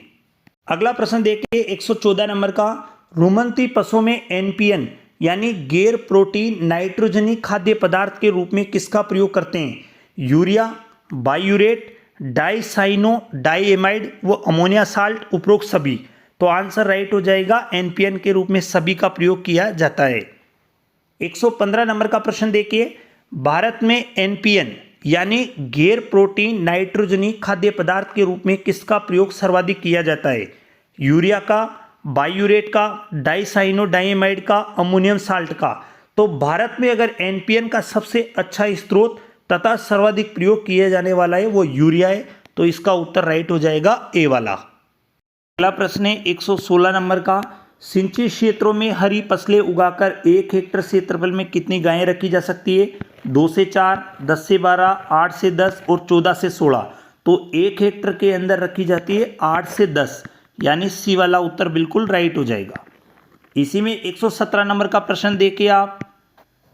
अगला प्रश्न देखिए 114 नंबर का, रुमंती पशुओं में एनपीएन यानी गैर प्रोटीन नाइट्रोजनी खाद्य पदार्थ के रूप में किसका प्रयोग करते हैं? यूरिया, बायूरेट, डाइसाइनो डाइएमाइड व अमोनिया साल्ट, उपरोक्त सभी। तो आंसर राइट हो जाएगा, एनपीएन के रूप में सभी का प्रयोग किया जाता है। 115 नंबर का प्रश्न देखिए, भारत में एनपीएन यानी गैर प्रोटीन नाइट्रोजनी खाद्य पदार्थ के रूप में किसका प्रयोग सर्वाधिक किया जाता है? यूरिया का, बायूरेट का, डाइसाइनो डाइएमाइड का, अमोनियम साल्ट का। तो भारत में अगर एनपीएन का सबसे अच्छा स्रोत तथा सर्वाधिक प्रयोग किया जाने वाला है वो यूरिया है। तो इसका उत्तर राइट हो जाएगा ए वाला। अगला प्रश्न है 116 नंबर का, सिंचित क्षेत्रों में हरी फसलें उगाकर 1 हेक्टेयर क्षेत्रफल में कितनी गायें रखी जा सकती है? 2 से 4, 10 से 12, 8 से 10 और 14 से 16। तो 1 हेक्टेयर के अंदर रखी जाती है 8 से 10, यानी सी वाला उत्तर बिल्कुल राइट हो जाएगा। इसी में 117 नंबर का प्रश्न देखिए आप,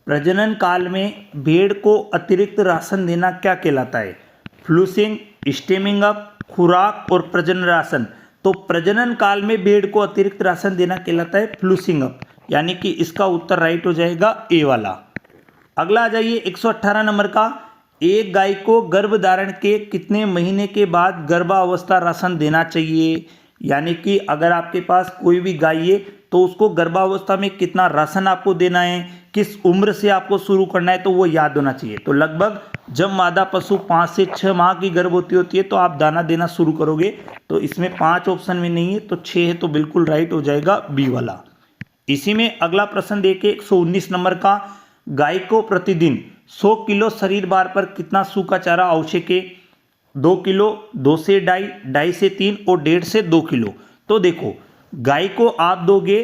प्रजनन काल में भेड़ को अतिरिक्त राशन देना क्या कहलाता है? फ्लूसिंग, स्टेमिंग अप, खुराक और प्रजनन राशन। तो प्रजनन काल में भेड़ को अतिरिक्त राशन देना कहलाता है फ्लूसिंग अप, यानी कि इसका उत्तर राइट हो जाएगा ए वाला। अगला आ जाइए 118 नंबर का, एक गाय को गर्भधारण के कितने महीने के बाद गर्भावस्था राशन देना चाहिए? यानी कि अगर आपके पास कोई भी गाय है तो उसको गर्भावस्था में कितना राशन आपको देना है, किस उम्र से आपको शुरू करना है, तो वो याद होना चाहिए। तो लगभग जब मादा पशु 5 से 6 माह की गर्भवती होती है तो आप दाना देना शुरू करोगे। तो इसमें 5 ऑप्शन में नहीं है तो 6 है, तो बिल्कुल राइट हो जाएगा बी वाला। इसी में अगला प्रश्न देखिए 119 नंबर का, गाय को प्रतिदिन 100 किलो शरीर भार पर कितना सूखा चारा आवश्यक है? 2 किलो, 2 से 2.5, 2.5 से 3 और 1.5 से 2 किलो। तो देखो, गाय को आप दोगे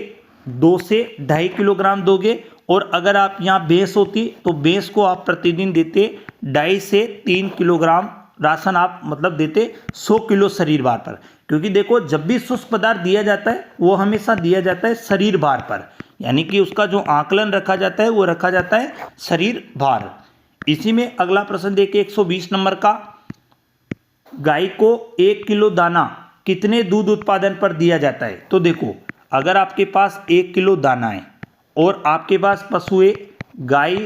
2 से 2.5 किलोग्राम दोगे, और अगर आप यहाँ भैंस होती तो भैंस को आप प्रतिदिन देते 2.5 से 3 किलोग्राम राशन, आप मतलब देते 100 किलो शरीर भार पर। क्योंकि देखो, जब भी शुष्क पदार्थ दिया जाता है वो हमेशा दिया जाता है शरीर भार पर, यानी कि उसका जो आकलन रखा जाता है वो रखा जाता है शरीर भार। इसी में अगला प्रश्न देखिए 120 नंबर का, गाय को 1 किलो दाना कितने दूध उत्पादन पर दिया जाता है? तो देखो, अगर आपके पास 1 किलो दाना है और आपके पास पशु है गाय,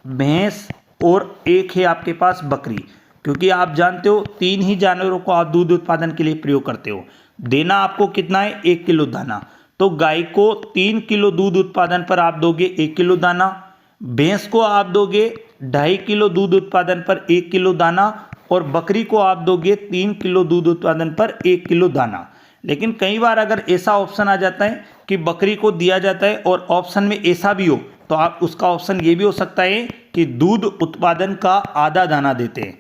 भैंस और एक है आपके पास बकरी, क्योंकि आप जानते हो 3 ही जानवरों को आप दूध उत्पादन के लिए प्रयोग करते हो। देना आपको कितना है? 1 किलो दाना। तो गाय को 3 किलो दूध उत्पादन पर आप दोगे 1 किलो दाना, भैंस को आप दोगे 2.5 किलो दूध उत्पादन पर 1 किलो दाना, और बकरी को आप दोगे 3 किलो दूध उत्पादन पर 1 किलो दाना। लेकिन कई बार अगर ऐसा ऑप्शन आ जाता है कि बकरी को दिया जाता है और ऑप्शन में ऐसा भी हो, तो आप उसका ऑप्शन ये भी हो सकता है कि दूध उत्पादन का आधा दाना देते हैं,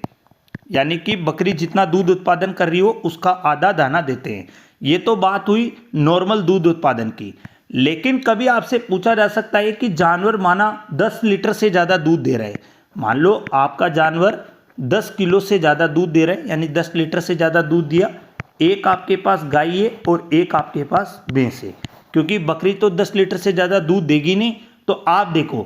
यानी कि बकरी जितना दूध उत्पादन कर रही हो उसका आधा दाना देते हैं। ये तो बात हुई नॉर्मल दूध उत्पादन की। लेकिन कभी आपसे पूछा जा सकता है कि जानवर माना 10 लीटर से ज़्यादा दूध दे रहा है, मान लो आपका जानवर 10 किलो से ज़्यादा दूध दे रहा है, यानी 10 लीटर से ज़्यादा दूध दिया, एक आपके पास गाय है और एक आपके पास भैंस है, क्योंकि बकरी तो 10 लीटर से ज़्यादा दूध देगी नहीं। तो आप देखो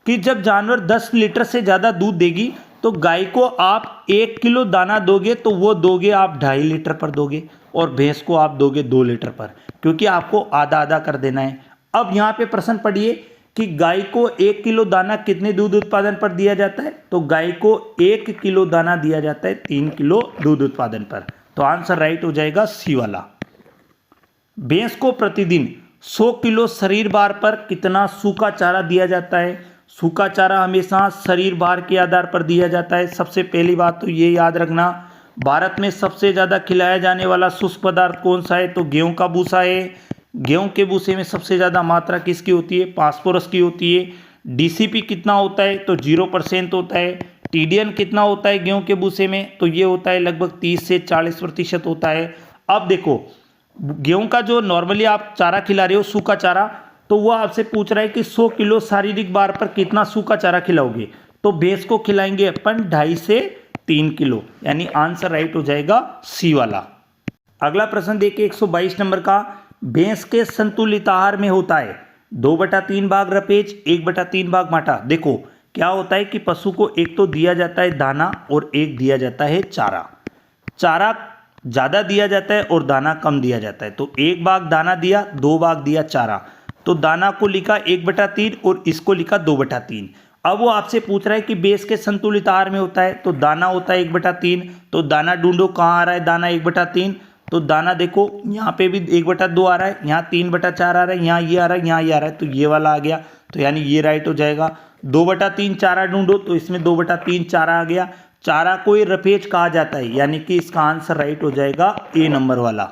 कि जब जानवर 10 लीटर से ज़्यादा दूध देगी तो गाय को आप 1 किलो दाना दोगे तो वो दोगे आप 2.5 लीटर पर दोगे, और भैंस को आप दोगे 2 लीटर पर, क्योंकि आपको आधा आधा कर देना है। अब यहाँ पे प्रश्न पढ़िए कि गाय को 1 किलो दाना कितने दूध उत्पादन पर दिया जाता है? तो गाय को 1 किलो दाना दिया जाता है 3 किलो दूध उत्पादन पर। तो आंसर राइट हो जाएगा सी वाला। भैंस को प्रतिदिन 100 किलो शरीर भार पर कितना सूखा चारा दिया जाता है? सूखा चारा हमेशा शरीर भार के आधार पर दिया जाता है। सबसे पहली बात तो ये याद रखना, भारत में सबसे ज़्यादा खिलाया जाने वाला शुष्क पदार्थ कौन सा है? तो गेहूं का भूसा है। गेहूं के भूसे में सबसे ज़्यादा मात्रा किसकी होती है? फास्फोरस की होती है। डीसीपी कितना होता है? तो 0% होता है। टीडीएन कितना होता है गेहूं के भूसे में? तो ये होता है लगभग 30 से 40% होता है। अब देखो, गेहूं का जो नॉर्मली आप चारा खिला रहे हो सूखा चारा, तो वो आपसे पूछ रहा है कि 100 किलो शारीरिक भार पर कितना सूखा चारा खिलाओगे? तो भैंस को खिलाएंगे अपन 2.5 से 3 किलो, यानी आंसर राइट हो जाएगा सी वाला। अगला प्रश्न देखिए 122 नंबर का, भैंस के संतुलित आहार में होता है 2/3 भाग रपेज, 1/3 भाग माटा। देखो क्या होता है कि पशु को एक तो दिया जाता है दाना और एक दिया जाता है चारा। चारा ज़्यादा दिया जाता है और दाना कम दिया जाता है। तो 1 भाग दाना दिया, 2 भाग दिया चारा। तो दाना को लिखा 1/3 और इसको लिखा 2/3। अब वो आपसे पूछ रहा है कि भैंस के संतुलित आहार में होता है, तो दाना होता है 1/3। तो दाना ढूंढो, कहाँ आ रहा है दाना 1/3? तो दाना देखो यहाँ पे भी 1/2 आ रहा है, यहाँ 3/4 आ रहा है, यहाँ ये आ रहा है, यहाँ ये आ रहा है, तो ये वाला आ गया। तो यानी ये राइट हो जाएगा। 2/3 चारा ढूंढो, तो इसमें 2/3 चारा आ गया। चारा को ही रपेज कहा जाता है, यानी कि इसका आंसर राइट हो जाएगा ए नंबर वाला।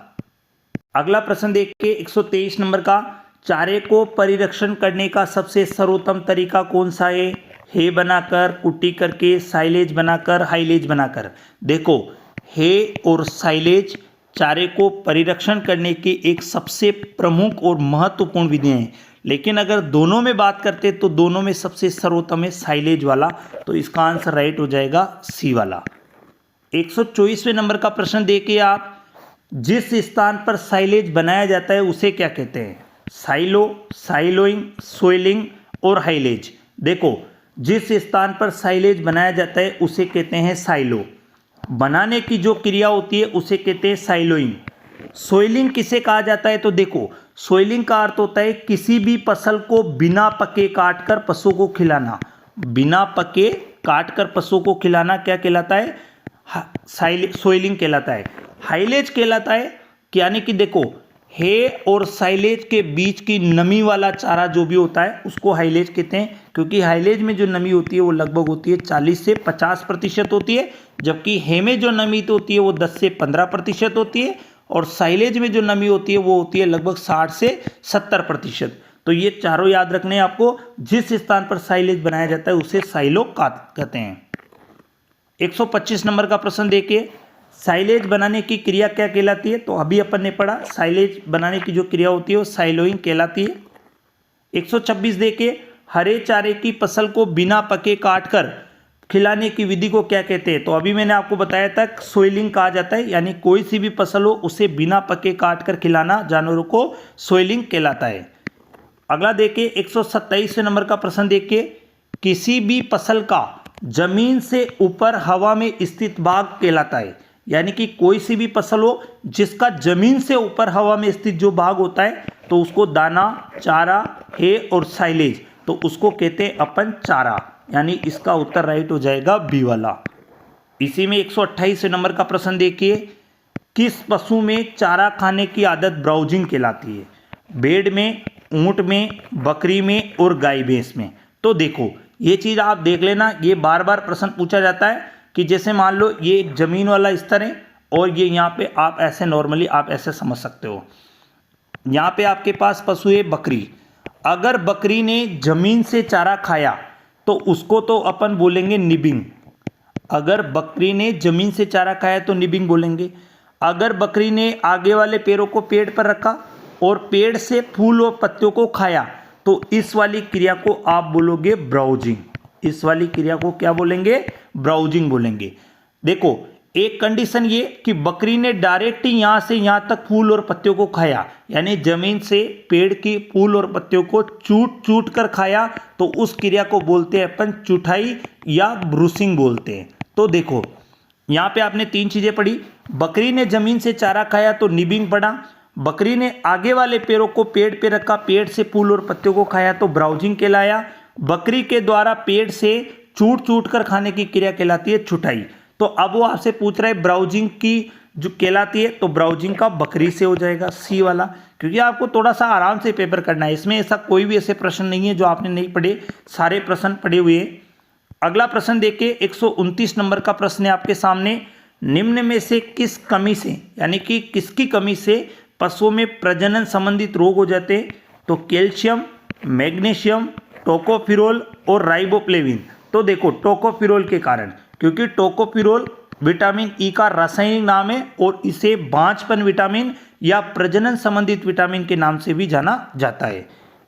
अगला प्रश्न देखिए 123 नंबर का, चारे को परिरक्षण करने का सबसे सर्वोत्तम तरीका कौन सा है? हे बनाकर, कुट्टी करके, साइलेज बनाकर, हाइलेज बनाकर। देखो, हे और साइलेज चारे को परिरक्षण करने की एक सबसे प्रमुख और महत्वपूर्ण विधि है, लेकिन अगर दोनों में बात करते तो दोनों में सबसे सर्वोत्तम है साइलेज वाला। तो इसका आंसर राइट हो जाएगा सी वाला। 124वें नंबर का प्रश्न देखिए आप, जिस स्थान पर साइलेज बनाया जाता है उसे क्या कहते हैं? साइलो, साइलोइंग, सोइलिंग और हाइलेज। देखो, जिस स्थान पर साइलेज बनाया जाता है उसे कहते हैं साइलो। बनाने की जो क्रिया होती है उसे कहते हैं साइलोइंग। सोइलिंग किसे कहा जाता है? तो देखो, सोइलिंग का अर्थ होता है किसी भी फसल को बिना पके काटकर पशुओं को खिलाना। बिना पके काटकर पशुओं को खिलाना क्या कहलाता है? सोइलिंग कहलाता है। हाइलेज कहलाता है यानी कि देखो, हे और साइलेज के बीच की नमी वाला चारा जो भी होता है उसको हाइलेज कहते हैं, क्योंकि हाइलेज में जो नमी होती है वो लगभग होती है 40 से 50% होती है, जबकि हे में जो नमी तो होती है वो 10 से 15% होती है, और साइलेज में जो नमी होती है वो होती है लगभग 60 से 70%। तो ये चारों याद रखने हैं आपको। जिस स्थान पर साइलेज बनाया जाता है उसे साइलो कहते हैं। 125 नंबर का प्रश्न देखिए, साइलेज बनाने की क्रिया क्या कहलाती है? तो अभी अपन ने पढ़ा, साइलेज बनाने की जो क्रिया होती है वो साइलोइंग कहलाती है। 126 देखिए, हरे चारे की फसल को बिना पके काटकर खिलाने की विधि को क्या कहते हैं? तो अभी मैंने आपको बताया था सोइलिंग कहा जाता है, यानी कोई सी भी फसल हो उसे बिना पके काटकर खिलाना जानवरों को सोइलिंग कहलाता है। अगला देखिए, 127 नंबर का प्रश्न देखिए, किसी भी फसल का जमीन से ऊपर हवा में स्थित भाग कहलाता है। यानी कि कोई सी भी फसल हो जिसका जमीन से ऊपर हवा में स्थित जो भाग होता है तो उसको दाना, चारा, हे और साइलेज, तो उसको कहते हैं अपन चारा। यानी इसका उत्तर राइट हो जाएगा बी वाला। इसी में 128 नंबर का प्रश्न देखिए, किस पशु में चारा खाने की आदत ब्राउजिंग कहलाती है? भेड़ में, ऊंट में, बकरी में और गाय भैंस में। तो देखो, ये चीज़ आप देख लेना, ये बार बार प्रश्न पूछा जाता है कि जैसे मान लो ये एक जमीन वाला स्तर है और ये यहाँ पे आप ऐसे नॉर्मली आप ऐसे समझ सकते हो, यहाँ पे आपके पास पशु है बकरी। अगर बकरी ने जमीन से चारा खाया तो उसको तो अपन बोलेंगे निबिंग। अगर बकरी ने जमीन से चारा खाया तो निबिंग बोलेंगे। अगर बकरी ने आगे वाले पैरों को पेड़ पर रखा और पेड़ से फूल और पत्तियों को खाया तो इस वाली क्रिया को आप बोलोगे ब्राउजिंग। इस वाली क्रिया को क्या बोलेंगे? ब्राउजिंग बोलेंगे। देखो, एक कंडीशन ये कि बकरी ने डायरेक्ट ही यहाँ से यहाँ तक फूल और पत्तियों को खाया, यानी जमीन से पेड़ की फूल और पत्तियों को चूट चूट कर खाया, तो उस क्रिया को बोलते हैं अपन चुठाई या ब्रूसिंग बोलते हैं। तो देखो, यहाँ पे आपने तीन चीजें पढ़ी। बकरी ने जमीन से चारा खाया तो निबिंग पढ़ा, बकरी ने आगे वाले पैरों को पेड़ पे रखा, पेड़ से फूल और पत्तियों को खाया तो ब्राउजिंग कहलाया, बकरी के द्वारा पेड़ से चूट चूट कर खाने की क्रिया कहलाती है चुटाई। तो अब वो आपसे पूछ रहा है ब्राउजिंग की जो कहलाती है, तो ब्राउजिंग का बकरी से हो जाएगा सी वाला, क्योंकि आपको थोड़ा सा आराम से पेपर करना है। इसमें ऐसा कोई भी ऐसे प्रश्न नहीं है जो आपने नहीं पढ़े, सारे प्रश्न पढ़े हुए हैं। अगला प्रश्न देखिए, 129 नंबर का प्रश्न है आपके सामने, निम्न में से किस कमी से, यानी कि किसकी कमी से पशुओं में प्रजनन संबंधित रोग हो जाते हैं? तो कैल्शियम, मैग्नीशियम, टोकोफिरोल और राइबोफ्लेविन। तो देखो, टोकोफिरोल के कारण, क्योंकि टोकोफिरोल विटामिन ई का रासायनिक नाम है और इसे बांझपन विटामिन या प्रजनन संबंधित विटामिन के नाम से भी जाना जाता है।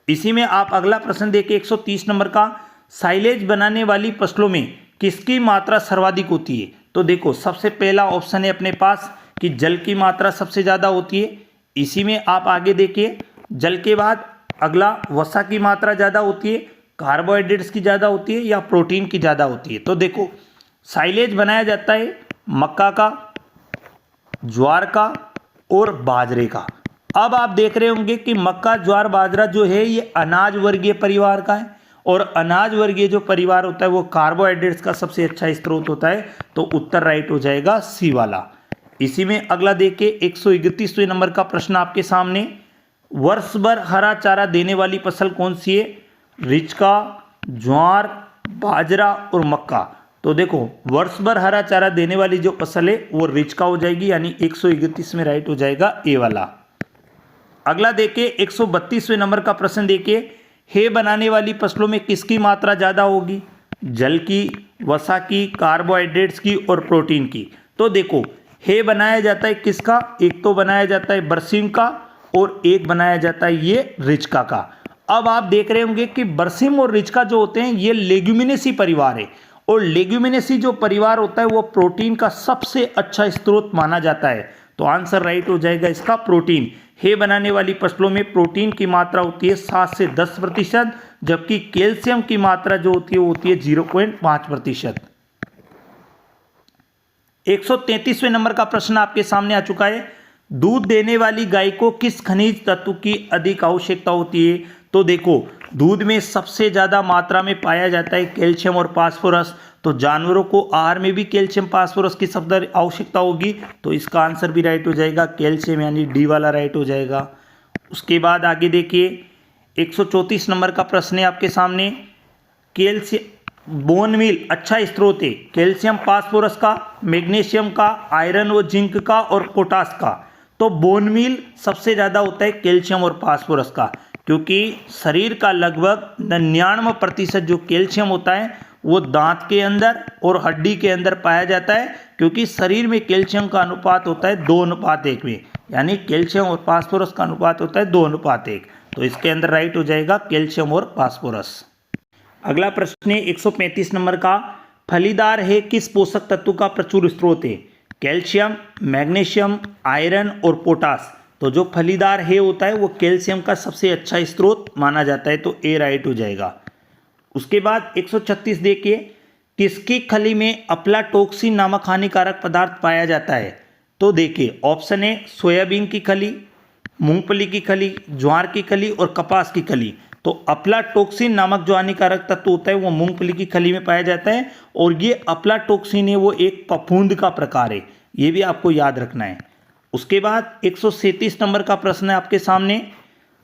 इसी में आप अगला प्रश्न देखिए, 130 नंबर का, साइलेज बनाने वाली फसलों में किसकी मात्रा सर्वाधिक होती है? तो देखो, सबसे पहला ऑप्शन है अपने पास कि जल की मात्रा सबसे ज़्यादा होती है। इसी में आप आगे देखिए, जल के बाद अगला वसा की मात्रा ज़्यादा होती है, कार्बोहाइड्रेट्स की ज़्यादा होती है या प्रोटीन की ज़्यादा होती है। तो देखो, साइलेज बनाया जाता है मक्का का, ज्वार का और बाजरे का। अब आप देख रहे होंगे कि मक्का, ज्वार, बाजरा जो है ये अनाज वर्गीय परिवार का है, और अनाज वर्गीय जो परिवार होता है वो कार्बोहाइड्रेट्स का सबसे अच्छा स्रोत होता है, तो उत्तर राइट हो जाएगा सी वाला। इसी में अगला देखिए, 131वें नंबर का प्रश्न आपके सामने, वर्ष भर हरा चारा देने वाली फसल कौन सी है? रिचका, ज्वार, बाजरा और मक्का। तो देखो, वर्ष भर हरा चारा देने वाली जो फसल है वो रिचका हो जाएगी, यानी 131 में राइट हो जाएगा ए वाला। अगला देखिए, 132वें नंबर का प्रश्न देखिए, हे बनाने वाली फसलों में किसकी मात्रा ज़्यादा होगी? जल की, वसा की, कार्बोहाइड्रेट्स की और प्रोटीन की। तो देखो, हे बनाया जाता है किसका? एक तो बनाया जाता है बरसीम का और एक बनाया जाता है ये रिचका का। अब आप देख रहे होंगे कि बरसीम और रिचका जो होते हैं ये लेग्यूमिनेसी परिवार है, और लेग्यूमिनेसी जो परिवार होता है वो प्रोटीन का सबसे अच्छा स्रोत माना जाता है। तो आंसर राइट हो जाएगा इसका प्रोटीन, हे बनाने वाली फसलों में प्रोटीन की मात्रा होती है 7 से 10%, जबकि कैल्शियम की मात्रा जो होती है वो होती है 0.5%। 133वें नंबर का प्रश्न आपके सामने आ चुका है। दूध देने वाली गाय को किस खनिज तत्व की अधिक आवश्यकता होती है? तो देखो, दूध में सबसे ज़्यादा मात्रा में पाया जाता है कैल्शियम और फास्फोरस। तो जानवरों को आहार में भी कैल्शियम फास्फोरस की सबसे आवश्यकता होगी, तो इसका आंसर भी राइट हो जाएगा, कैल्शियम यानी डी वाला राइट हो जाएगा। उसके बाद आगे देखिए, 134 नंबर का प्रश्न है आपके सामने। कैल्शियम बोन मील अच्छा स्रोत है कैल्शियम फास्फोरस का, मैग्नीशियम का, आयरन व जिंक का और पोटास का। तो बोन मील सबसे ज़्यादा होता है कैल्शियम और फास्फोरस का, क्योंकि शरीर का लगभग 99% जो कैल्शियम होता है वो दांत के अंदर और हड्डी के अंदर पाया जाता है, क्योंकि शरीर में कैल्शियम का अनुपात होता है 2:1 में, यानी कैल्शियम और फास्फोरस का अनुपात होता है 2:1। तो इसके अंदर राइट हो जाएगा कैल्शियम और फास्फोरस। अगला प्रश्न है 135 नंबर का। फलीदार है किस पोषक तत्व का प्रचुर स्रोत है? कैल्शियम, मैग्नीशियम, आयरन और पोटास। तो जो फलीदार है होता है वो कैल्शियम का सबसे अच्छा स्रोत माना जाता है, तो ए राइट हो जाएगा। उसके बाद 136 देखिए, किसकी खली में अफ्लाटोक्सिन नामक हानिकारक पदार्थ पाया जाता है? तो देखिए, ऑप्शन है सोयाबीन की खली, मूंगफली की खली, ज्वार की खली और कपास की खली। तो अफ्लाटोक्सिन नामक जो हानिकारक तत्व होता है वो मूंगफली की खली में पाया जाता है, और ये अफ्लाटोक्सिन है वो एक फफूंद का प्रकार है, ये भी आपको याद रखना है। उसके बाद 137 नंबर का प्रश्न है आपके सामने।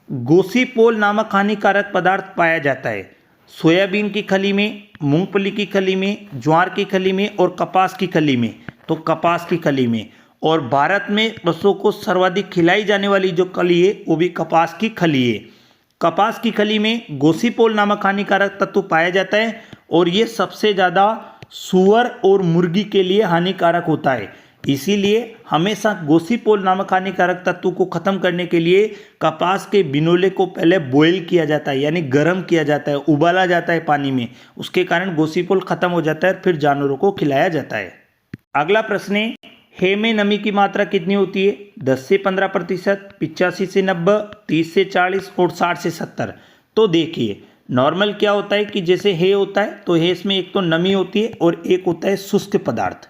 गोसीपोल नामक हानिकारक पदार्थ पाया जाता है सोयाबीन की खली में, मूंगफली की खली में, ज्वार की खली में और कपास की खली में। तो कपास की खली में, और भारत में पशुओं को सर्वाधिक खिलाई जाने वाली जो खली है वो भी कपास की खली है। कपास की खली में गोसीपोल नामक हानिकारक तत्व पाया जाता है, और ये सबसे ज़्यादा सूअर और मुर्गी के लिए हानिकारक होता है। इसीलिए हमेशा गोसीपोल नामक हानिकारक तत्व को खत्म करने के लिए कपास के बिनोले को पहले बॉयल किया जाता है, यानी गर्म किया जाता है, उबाला जाता है पानी में, उसके कारण गोसीपोल खत्म हो जाता है, फिर जानवरों को खिलाया जाता है। अगला प्रश्न है, हे में नमी की मात्रा कितनी होती है? 10 से 15%, 85 से 90, 30 से 40 और 60 से 70। तो देखिए, नॉर्मल क्या होता है कि जैसे हे होता है तो हे इसमें एक तो नमी होती है और एक होता है शुष्क पदार्थ।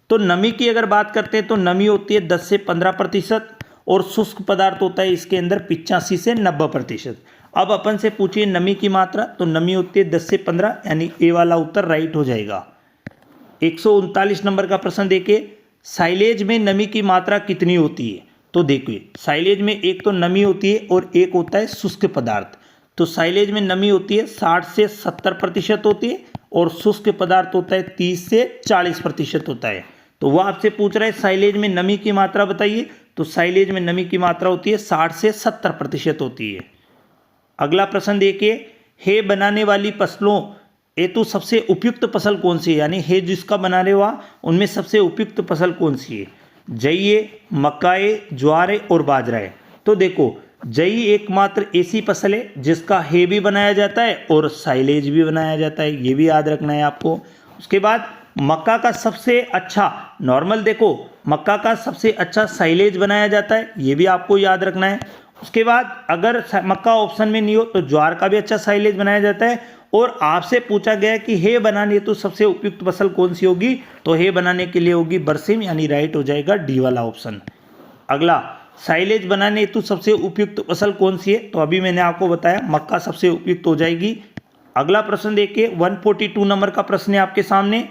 तो नमी की अगर बात करते हैं तो नमी होती है 10 से 15%, और शुष्क पदार्थ होता है इसके अंदर 85 से 90%। अब अपन से पूछिए नमी की मात्रा, तो नमी होती है 10 से 15, यानी ए वाला उत्तर राइट हो जाएगा। 139 नंबर का प्रश्न देखिए, साइलेज में नमी की मात्रा कितनी होती है? तो देखिए, साइलेज में एक तो नमी होती है और एक होता है शुष्क पदार्थ। तो साइलेज में नमी होती है 60 से 70% होती है, और शुष्क पदार्थ होता है 30 से 40% होता है। तो वह आपसे पूछ रहा है साइलेज में नमी की मात्रा बताइए, तो साइलेज में नमी की मात्रा होती है 60 से 70% होती है। अगला प्रश्न देखिए, हे बनाने वाली फसलों हेतु सबसे उपयुक्त फसल कौन सी है? यानी हे जिसका बनाने हुआ उनमें सबसे उपयुक्त फसल कौन सी है? जई है, मक्का है, ज्वार है और बाजरा है। तो देखो, जई एकमात्र ऐसी फसल है जिसका हे भी बनाया जाता है और साइलेज भी बनाया जाता है, ये भी याद रखना है आपको। उसके बाद मक्का का सबसे अच्छा, नॉर्मल देखो, मक्का का सबसे अच्छा साइलेज बनाया जाता है, ये भी आपको याद रखना है। उसके बाद अगर मक्का ऑप्शन में नहीं हो तो ज्वार का भी अच्छा साइलेज बनाया जाता है, और आपसे पूछा गया कि हे बनाने तो सबसे उपयुक्त फसल कौन सी होगी, तो हे बनाने के लिए होगी बरसीम, यानी राइट हो जाएगा डी वाला ऑप्शन। अगला, साइलेज बनाने हेतु सबसे उपयुक्त फसल कौन सी है? तो अभी मैंने आपको बताया मक्का सबसे उपयुक्त हो जाएगी। अगला प्रश्न देखिए, 142 नंबर का प्रश्न है आपके सामने।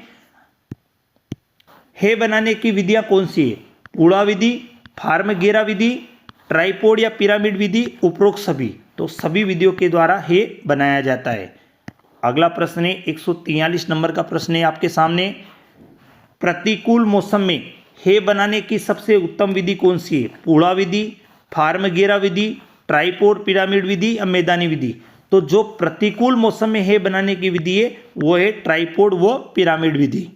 हे बनाने की विधियां कौन सी है? पूड़ा विधि, फार्म-गेरा विधि, ट्राइपोड या पिरामिड विधि, उपरोक्त सभी। तो सभी विधियों के द्वारा हे बनाया जाता है। अगला प्रश्न है 143 नंबर का प्रश्न है आपके सामने। प्रतिकूल मौसम में हे बनाने की सबसे उत्तम विधि कौन सी है? पूड़ा विधि, फार्म-गेरा विधि, ट्राइपोड पिरामिड विधि या मैदानी विधि। तो जो प्रतिकूल मौसम में हे बनाने की विधि है वो है ट्राइपोड व पिरामिड विधि।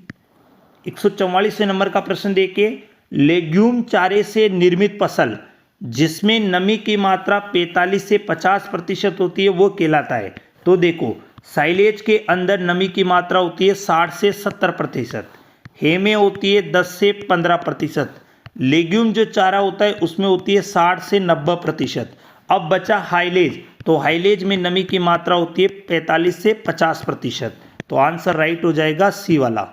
144 नंबर का प्रश्न देखिए, लेग्यूम चारे से निर्मित फसल जिसमें नमी की मात्रा 45 से 50% होती है वो कहलाता है। तो देखो, साइलेज के अंदर नमी की मात्रा होती है 60 से 70%, हे में होती है 10 से 15%, लेग्यूम जो चारा होता है उसमें होती है 60 से 90%। अब बचा हाइलेज, तो हाइलेज में नमी की मात्रा होती है 45 से 50%। तो आंसर राइट हो जाएगा सी वाला।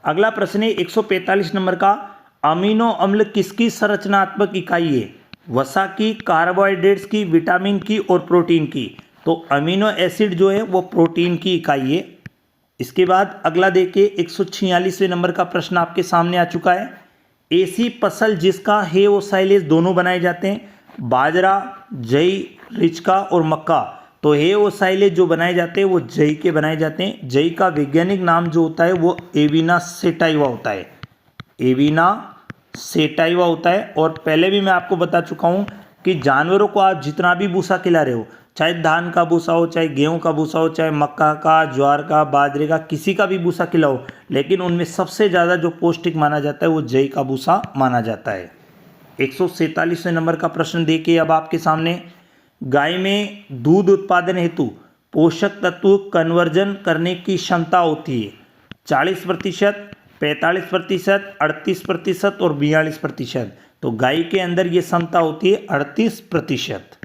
अगला प्रश्न है 145 नंबर का, अमीनो अम्ल किसकी संरचनात्मक इकाई है? वसा की, कार्बोहाइड्रेट्स की, विटामिन की और प्रोटीन की। तो अमीनो एसिड जो है वो प्रोटीन की इकाई है। इसके बाद अगला देखिए 146वें नंबर का प्रश्न आपके सामने आ चुका है। ऐसी फसल जिसका हे और साइलेज दोनों बनाए जाते हैं, बाजरा, जई, रिचका और मक्का। तो हे और साइलेज जो बनाए जाते हैं वो जई के बनाए जाते हैं। जई का वैज्ञानिक नाम जो होता है वो एविना सेटाइवा होता है, एविना सेटाइवा होता है। और पहले भी मैं आपको बता चुका हूँ कि जानवरों को आप जितना भी भूसा खिला रहे हो, चाहे धान का भूसा हो, चाहे गेहूं का भूसा हो, चाहे मक्का का, ज्वार का, बाजरे का, किसी का भी भूसा खिलाओ, लेकिन उनमें सबसे ज़्यादा जो पौष्टिक माना जाता है वो जई का भूसा माना जाता है। 147वें नंबर का प्रश्न देखिए अब आपके सामने, गाय में दूध उत्पादन हेतु पोषक तत्व कन्वर्जन करने की क्षमता होती है 40%, 45%, 38% और 42%। तो गाय के अंदर ये क्षमता होती है 38%।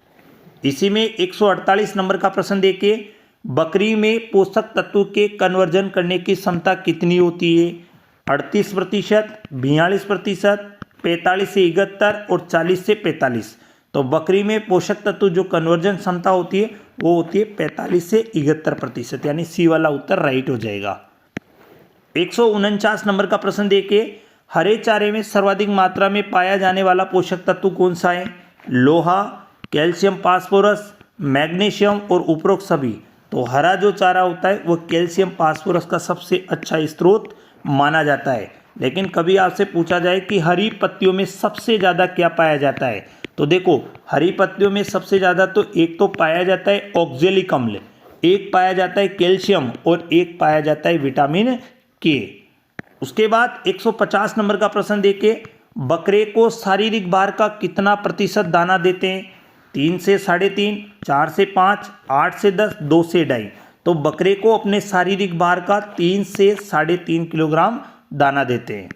इसी में 148 नंबर का प्रश्न देखिए, बकरी में पोषक तत्व के कन्वर्जन करने की क्षमता कितनी होती है? 38%, 42%, 45 से 71 और 40 से 45। तो बकरी में पोषक तत्व जो कन्वर्जन क्षमता होती है वो होती है 45 से 71%, यानी सी वाला उत्तर राइट हो जाएगा। 149 नंबर का प्रश्न देखिए, हरे चारे में सर्वाधिक मात्रा में पाया जाने वाला पोषक तत्व कौन सा है? लोहा, कैल्शियम, फास्फोरस, मैग्नीशियम और उपरोक्त सभी। तो हरा जो चारा होता है वो कैल्शियम फास्फोरस का सबसे अच्छा स्रोत माना जाता है। लेकिन कभी आपसे पूछा जाए कि हरी पत्तियों में सबसे ज़्यादा क्या पाया जाता है, तो देखो हरी पत्तियों में सबसे ज़्यादा तो एक तो पाया जाता है ऑक्जेलिक अम्ल, एक पाया जाता है कैल्शियम और एक पाया जाता है विटामिन के। उसके बाद 150 नंबर का प्रश्न देखिए, बकरे को शारीरिक भार का कितना प्रतिशत दाना देते हैं? 3 से 3.5, 4 से 5, 8 से 10, 2 से 2.5। तो बकरे को अपने शारीरिक भार का 3 से 3.5 किलोग्राम दाना देते हैं।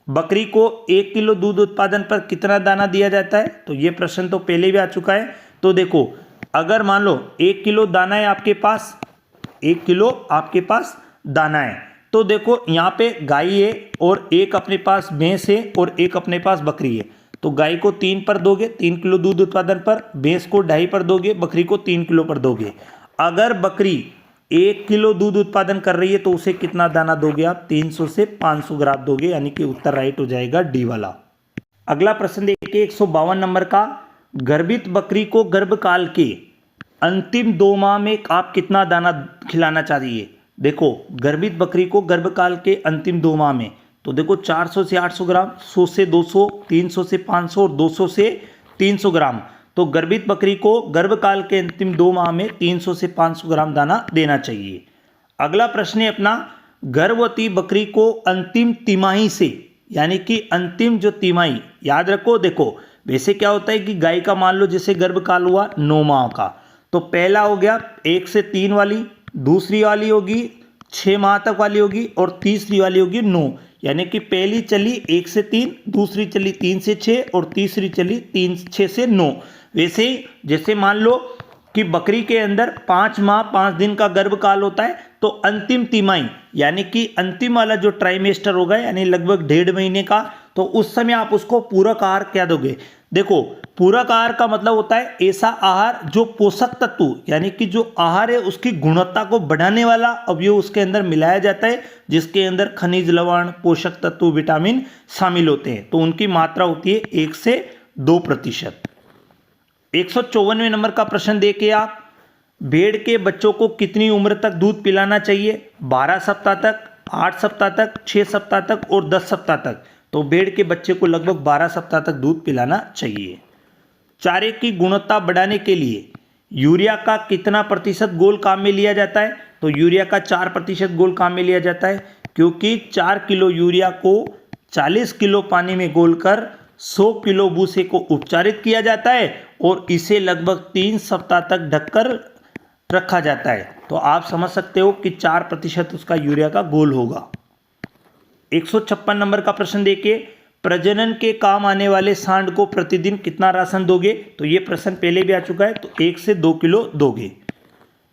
बकरी को 1 किलो दूध उत्पादन पर कितना दाना दिया जाता है? तो ये प्रश्न तो पहले भी आ चुका है। तो देखो अगर मान लो 1 किलो दाना है आपके पास, 1 किलो आपके पास दाना है, तो देखो यहाँ पे गाय है और एक अपने पास भैंस है और एक अपने पास बकरी है। तो गाय को 3 पर दोगे 3 किलो दूध उत्पादन पर, भैंस को 2.5 पर दोगे, बकरी को 3 किलो पर दोगे। अगर बकरी 1 किलो दूध उत्पादन कर रही है तो उसे कितना दाना दोगे आप? 300 से 500 ग्राम दोगे, यानी कि उत्तर राइट हो जाएगा डी वाला। अगला प्रश्न देखिए 152 नंबर का, गर्भित बकरी को गर्भकाल के अंतिम 2 माह में आप कितना दाना खिलाना चाहिए? देखो गर्भित बकरी को गर्भकाल के अंतिम 2 माह में, तो देखो 400 से 800 ग्राम, 100 से 200, 300 से 500 और 200 से 300 ग्राम। तो गर्भित बकरी को गर्भकाल के अंतिम 2 माह में 300 से 500 ग्राम दाना देना चाहिए। अगला प्रश्न है अपना, गर्भवती बकरी को अंतिम तिमाही से, यानी कि अंतिम जो तिमाही, याद रखो देखो वैसे क्या होता है कि गाय का मान लो जैसे गर्भकाल हुआ 9 माह का, तो पहला हो गया 1 से 3 वाली, दूसरी वाली होगी 6 माह तक वाली होगी और तीसरी वाली होगी 9। यानी कि पहली चली 1 से 3, दूसरी चली 3 से 6 और तीसरी चली 6 से 9। वैसे ही जैसे मान लो कि बकरी के अंदर 5 माह 5 दिन का गर्भकाल होता है, तो अंतिम तिमाही यानी कि अंतिम वाला जो ट्राइमेस्टर होगा यानी लगभग 1.5 महीने का, तो उस समय आप उसको पूरक आहार क्या दोगे? देखो पूरक आहार का मतलब होता है ऐसा आहार जो पोषक तत्व यानी कि जो आहार है उसकी गुणवत्ता को बढ़ाने वाला अवयव उसके अंदर मिलाया जाता है, जिसके अंदर खनिज, लवण, पोषक तत्व, विटामिन शामिल होते हैं। तो उनकी मात्रा होती है 1 से 2%। 154वें नंबर का प्रश्न देखिए आप, भेड़ के बच्चों को कितनी उम्र तक दूध पिलाना चाहिए? 12 सप्ताह तक, 8 सप्ताह तक, 6 सप्ताह तक और 10 सप्ताह तक। तो भेड़ के बच्चे को लगभग 12 सप्ताह तक दूध पिलाना चाहिए। चारे की गुणवत्ता बढ़ाने के लिए यूरिया का कितना प्रतिशत घोल काम में लिया जाता है? तो यूरिया का 4% घोल काम में लिया जाता है, क्योंकि 4 किलो यूरिया को 40 किलो पानी में घोलकर 100 किलो भूसे को उपचारित किया जाता है और इसे लगभग 3 सप्ताह तक ढककर रखा जाता है। तो आप समझ सकते हो कि 4% उसका यूरिया का घोल होगा। 156 नंबर का प्रश्न देखिए, प्रजनन के काम आने वाले सांड को प्रतिदिन कितना राशन दोगे? तो ये प्रश्न पहले भी आ चुका है, तो 1 से 2 किलो दोगे।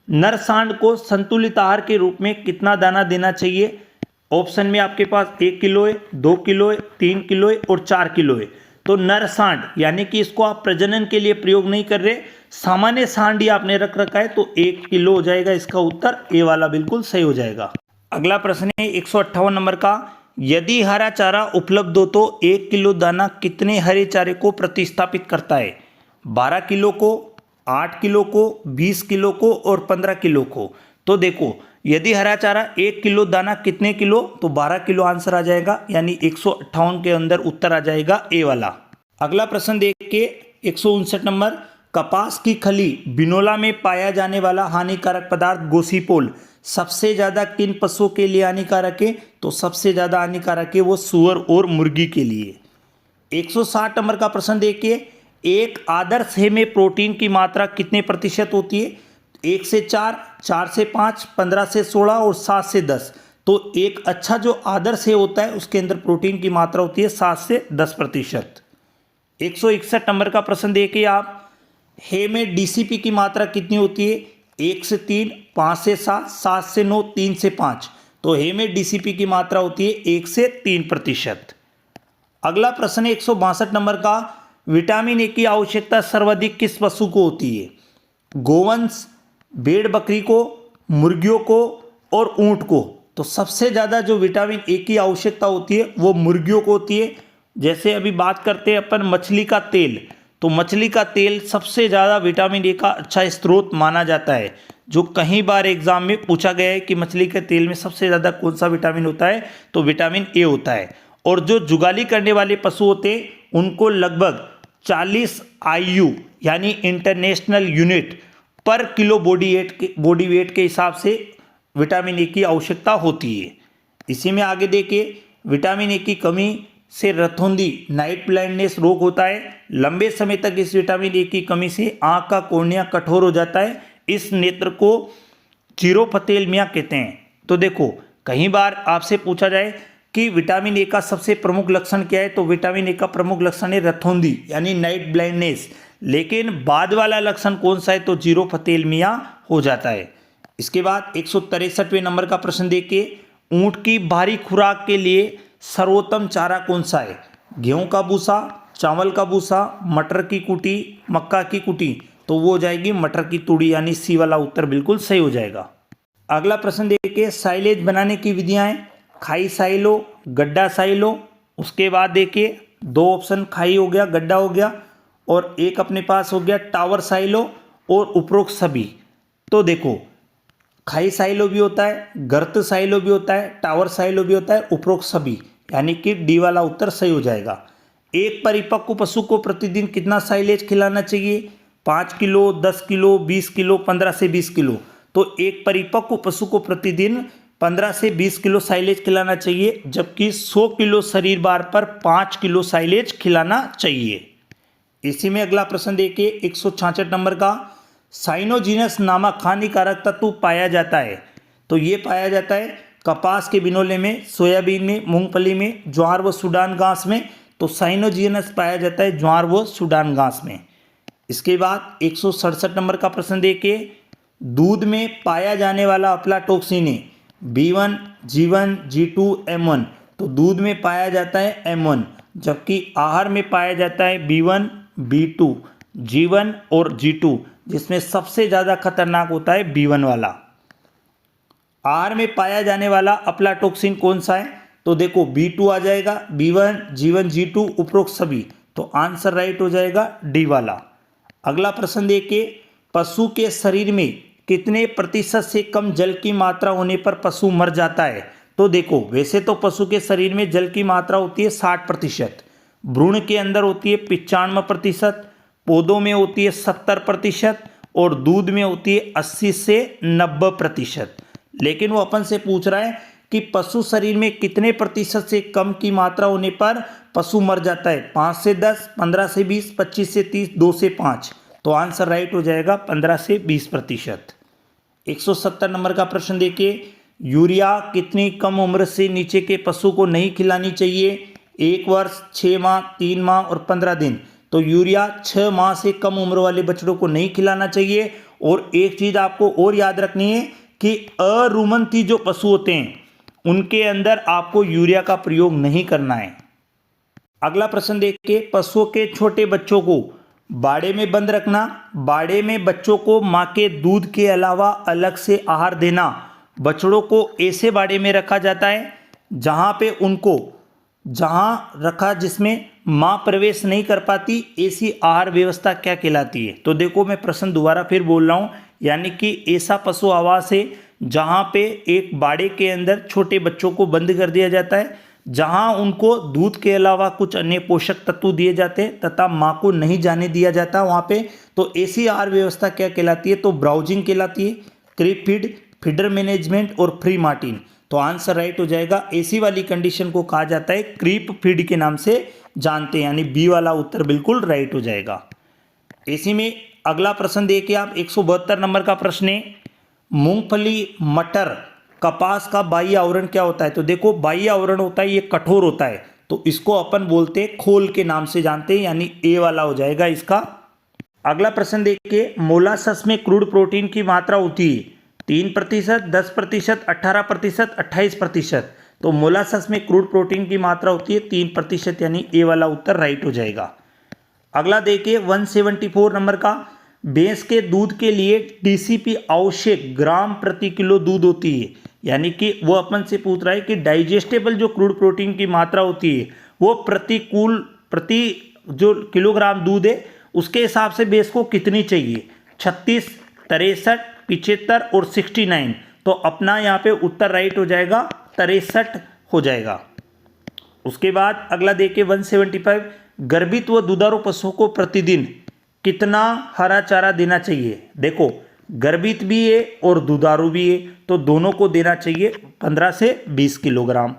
नर सांड को संतुलित आहार के रूप में कितना दाना देना चाहिए? ऑप्शन में आपके पास 1 किलो है, 2 किलो है, 3 किलो है और 4 किलो है। तो नर सांड यानी कि इसको आप प्रजनन के लिए प्रयोग नहीं कर रहे, सामान्य सांड ही आपने रख रखा है, तो 1 किलो हो जाएगा। इसका उत्तर ए वाला बिल्कुल सही हो जाएगा। अगला प्रश्न है 158 नंबर का, यदि हरा चारा उपलब्ध हो तो 1 किलो दाना कितने हरे चारे को प्रतिस्थापित करता है? 12 किलो को, 8 किलो को, 20 किलो को और 15 किलो को। तो देखो, यदि हरा चारा 1 किलो दाना कितने किलो, तो 12 किलो आंसर आ जाएगा, यानी 158 के अंदर उत्तर आ जाएगा ए वाला। अगला प्रश्न देखिए 159 नंबर, कपास की खली बिनोला में पाया जाने वाला हानिकारक पदार्थ गोसीपोल सबसे ज़्यादा किन पशुओं के लिए हानिकारक है? तो सबसे ज़्यादा हानिकारक है वो सुअर और मुर्गी के लिए। 160 नंबर का प्रश्न देखिए, एक आदर्श है में प्रोटीन की मात्रा कितने प्रतिशत होती है? 1 से 4, 4 से 5, 15 से 16 और 7 से 10। तो एक अच्छा जो आदर्श है होता है उसके अंदर प्रोटीन की मात्रा होती है 7 से 10%। 161 नंबर का प्रश्न देखिए आप, हे में डीसीपी की मात्रा कितनी होती है? 1 से 3, 5 से 7, 7 से 9, 3 से 5। तो हे में डीसीपी की मात्रा होती है 1 से 3%। अगला प्रश्न है 162 नंबर का, विटामिन ए की आवश्यकता सर्वाधिक किस पशु को होती है? गोवंश, भेड़ बकरी को, मुर्गियों को और ऊंट को। तो सबसे ज़्यादा जो विटामिन ए की आवश्यकता होती है वो मुर्गियों को होती है। जैसे अभी बात करते हैं अपन मछली का तेल, तो मछली का तेल सबसे ज़्यादा विटामिन ए का अच्छा स्रोत माना जाता है, जो कई बार एग्जाम में पूछा गया है कि मछली के तेल में सबसे ज़्यादा कौन सा विटामिन होता है, तो विटामिन ए होता है। और जो जुगाली करने वाले पशु होते हैं उनको लगभग 40 IU यानी इंटरनेशनल यूनिट पर किलो बॉडी वेट के हिसाब से विटामिन ए की आवश्यकता होती है। इसी में आगे देखिए, विटामिन ए की कमी से रतौंधी नाइट ब्लाइंडनेस रोग होता है। लंबे समय तक इस विटामिन ए की कमी से आंख का कॉर्निया कठोर हो जाता है। इस नेत्र को जीरोफथेल्मिया कहते हैं। तो देखो, कई बार आपसे पूछा जाए कि विटामिन ए का सबसे प्रमुख लक्षण क्या है, तो विटामिन ए का प्रमुख लक्षण है रतौंधी यानी नाइट ब्लाइंडनेस। लेकिन बाद वाला लक्षण कौन सा है, तो जीरोफथेल्मिया हो जाता है। इसके बाद 163वें नंबर का प्रश्न देखिए, ऊंट की भारी खुराक के लिए सर्वोत्तम चारा कौन सा है? गेहूं का भूसा, चावल का भूसा, मटर की कुटी, मक्का की कुटी। तो वो हो जाएगी मटर की तूड़ी, यानी सी वाला उत्तर बिल्कुल सही हो जाएगा। अगला प्रश्न देखिए, साइलेज बनाने की विधियां हैं, खाई साइलो, गड्ढा साइलो। उसके बाद देखिए 2 ऑप्शन, खाई हो गया, गड्ढा हो गया, और एक अपने पास हो गया टावर साइलो और उपरोक्त सभी। तो देखो, खाई साइलो भी होता है, गर्त साइलो भी होता है, टावर साइलो भी होता है, उपरोक्त सभी, यानी कि डी वाला उत्तर सही हो जाएगा। एक परिपक्व पशु को प्रतिदिन कितना साइलेज खिलाना चाहिए? 5 किलो, 10 किलो, 20 किलो, 15 से 20 किलो। तो एक परिपक्व पशु को प्रतिदिन 15 से 20 किलो साइलेज खिलाना चाहिए, जबकि 100 किलो शरीर भार पर 5 किलो साइलेज खिलाना चाहिए। इसी में अगला प्रश्न देखिए 166 नंबर का, साइनोजीनस नामक हानिकारक तत्व पाया जाता है। तो ये पाया जाता है कपास के बिनोले में, सोयाबीन में, मूंगफली में, ज्वार व सूडान घास में। तो साइनोजीनस पाया जाता है ज्वार व सूडान घास में। इसके बाद 167 नंबर का प्रश्न देखिए, दूध में पाया जाने वाला अफ्लाटॉक्सिन है B1, G1, G2, M1। तो दूध में पाया जाता है M1, जबकि आहार में पाया जाता है B1, B2, G1 और G2, जिसमें सबसे ज़्यादा खतरनाक होता है B1 वाला। आहार में पाया जाने वाला अफ्लाटॉक्सिन कौन सा है? तो देखो B2 आ जाएगा, B1, G1, G2 उपरोक्त सभी। तो आंसर राइट हो जाएगा डी वाला। अगला प्रश्न देखिए, पशु के शरीर में कितने प्रतिशत से कम जल की मात्रा होने पर पशु मर जाता है? तो देखो, वैसे तो पशु के शरीर में जल की मात्रा होती है 60%, भ्रूण के अंदर होती है 95%, पौधों में होती है 70% और दूध में होती है 80 से 90%। लेकिन वो अपन से पूछ रहा है कि पशु शरीर में कितने प्रतिशत से कम की मात्रा होने पर पशु मर जाता है? 5 से 10, 15 से 20, 25 से 30, 2 से 5। तो आंसर राइट हो जाएगा 15 से 20%। 170 नंबर का प्रश्न देखिए, यूरिया कितनी कम उम्र से नीचे के पशु को नहीं खिलानी चाहिए? 1 वर्ष, 6 माह, 3 माह और 15 दिन। तो यूरिया 6 माह से कम उम्र वाले बछड़ों को नहीं खिलाना चाहिए। और एक चीज़ आपको और याद रखनी है कि अरुमंती जो पशु होते हैं उनके अंदर आपको यूरिया का प्रयोग नहीं करना है। अगला प्रश्न देखिए, पशुओं के छोटे बच्चों को बाड़े में बंद रखना, बाड़े में बच्चों को माँ के दूध के अलावा अलग से आहार देना। बछड़ों को ऐसे बाड़े में रखा जाता है जहाँ पे उनको रखा जिसमें माँ प्रवेश नहीं कर पाती, ऐसी आहार व्यवस्था क्या कहलाती है? तो देखो मैं प्रश्न दोबारा फिर बोल रहा हूँ, यानी कि ऐसा पशु आवास है जहाँ पे एक बाड़े के अंदर छोटे बच्चों को बंद कर दिया जाता है, जहाँ उनको दूध के अलावा कुछ अन्य पोषक तत्व दिए जाते हैं तथा माँ को नहीं जाने दिया जाता वहाँ पे। तो ऐसी आहार व्यवस्था क्या कहलाती है? तो ब्राउजिंग कहलाती है, क्रीप फीड, फीडर मैनेजमेंट और फ्री मार्टिन। तो आंसर राइट हो जाएगा। ऐसी वाली कंडीशन को कहा जाता है क्रीप फीड के नाम से जानते हैं, यानी बी वाला उत्तर बिल्कुल राइट हो जाएगा। इसी में अगला प्रश्न देखिए आप, 172 नंबर का प्रश्न है, मूंगफली, मटर, कपास का बाह्य आवरण क्या होता है? तो देखो बाह्य आवरण होता है ये कठोर होता है, तो इसको अपन बोलते हैं खोल के नाम से जानते हैं, यानी ए वाला हो जाएगा इसका। अगला प्रश्न देखिए, मोलासस में क्रूड प्रोटीन की मात्रा होती है 3%, 10%, 18%, 28%। तो मोलासस में क्रूड प्रोटीन की मात्रा होती है 3%, यानी ए वाला उत्तर राइट हो जाएगा। अगला देखिए 174 नंबर का, भैंस के दूध के लिए डीसीपी आवश्यक ग्राम प्रति किलो दूध होती है, यानी कि वो अपन से पूछ रहा है कि डाइजेस्टेबल जो क्रूड प्रोटीन की मात्रा होती है वो प्रति जो किलोग्राम दूध है उसके हिसाब से भैंस को कितनी चाहिए? 36, 63, 75 और 69। तो अपना यहाँ पे उत्तर राइट हो जाएगा, 63 हो जाएगा। उसके बाद अगला देखिए 175, गर्भित व दुधारू पशुओं को प्रतिदिन कितना हरा चारा देना चाहिए? देखो गर्भित भी है और दुधारू भी है, तो दोनों को देना चाहिए 15 से 20 किलोग्राम।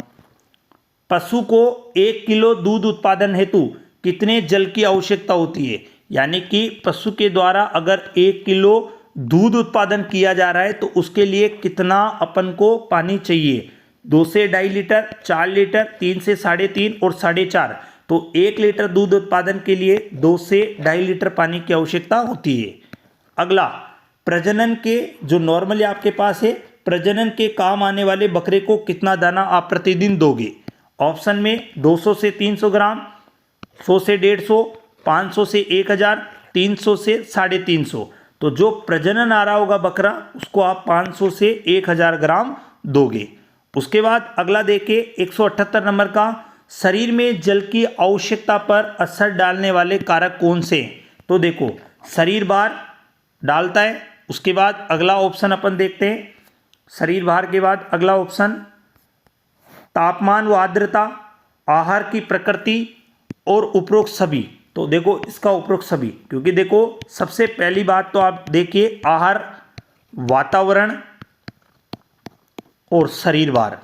पशु को 1 किलो दूध उत्पादन हेतु कितने जल की आवश्यकता होती है? यानी कि पशु के द्वारा अगर 1 किलो दूध उत्पादन किया जा रहा है तो उसके लिए कितना अपन को पानी चाहिए? 2 से 2.5 लीटर, 4 लीटर, 3 से 3.5 और 4.5। तो 1 लीटर दूध उत्पादन के लिए 2 से 2.5 लीटर पानी की आवश्यकता होती है। अगला, प्रजनन के जो नॉर्मली आपके पास है, प्रजनन के काम आने वाले बकरे को कितना दाना आप प्रतिदिन दोगे? ऑप्शन में 200 से 300 ग्राम, 100 से 150, 500 से 1000, 300 से 350। तो जो प्रजनन आ रहा होगा बकरा उसको आप 500 से 1000 ग्राम दोगे। उसके बाद अगला देखिए 178 नंबर का, शरीर में जल की आवश्यकता पर असर डालने वाले कारक कौन से? तो देखो शरीर भार डालता है। उसके बाद अगला ऑप्शन अपन देखते हैं, शरीर भार के बाद अगला ऑप्शन तापमान व आर्द्रता, आहार की प्रकृति और उपरोक्त सभी। तो देखो इसका उपरोक्त सभी, क्योंकि देखो सबसे पहली बात तो आप देखिए आहार, वातावरण और शरीर भार,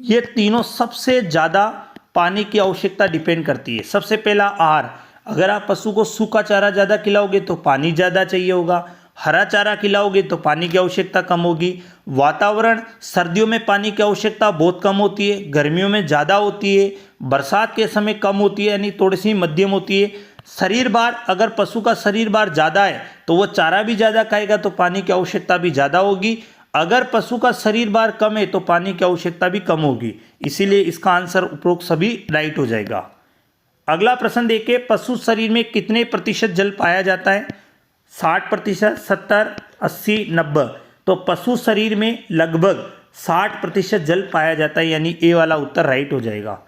ये तीनों सबसे ज़्यादा पानी की आवश्यकता डिपेंड करती है। सबसे पहला आहार, अगर आप पशु को सूखा चारा ज़्यादा खिलाओगे तो पानी ज़्यादा चाहिए होगा, हरा चारा खिलाओगे तो पानी की आवश्यकता कम होगी। वातावरण, सर्दियों में पानी की आवश्यकता बहुत कम होती है, गर्मियों में ज़्यादा होती है, बरसात के समय कम होती है, यानी थोड़ी सी मध्यम होती है। शरीर भार, अगर पशु का शरीर भार ज़्यादा है तो वो चारा भी ज़्यादा खाएगा तो पानी की आवश्यकता भी ज़्यादा होगी। अगर पशु का शरीर भार कम है तो पानी की आवश्यकता भी कम होगी, इसीलिए इसका आंसर उपरोक्त सभी राइट हो जाएगा। अगला प्रश्न देखिए, पशु शरीर में कितने प्रतिशत जल पाया जाता है? 60%, 70, 80, 90। तो पशु शरीर में लगभग 60% जल पाया जाता है, यानी ए वाला उत्तर राइट हो जाएगा।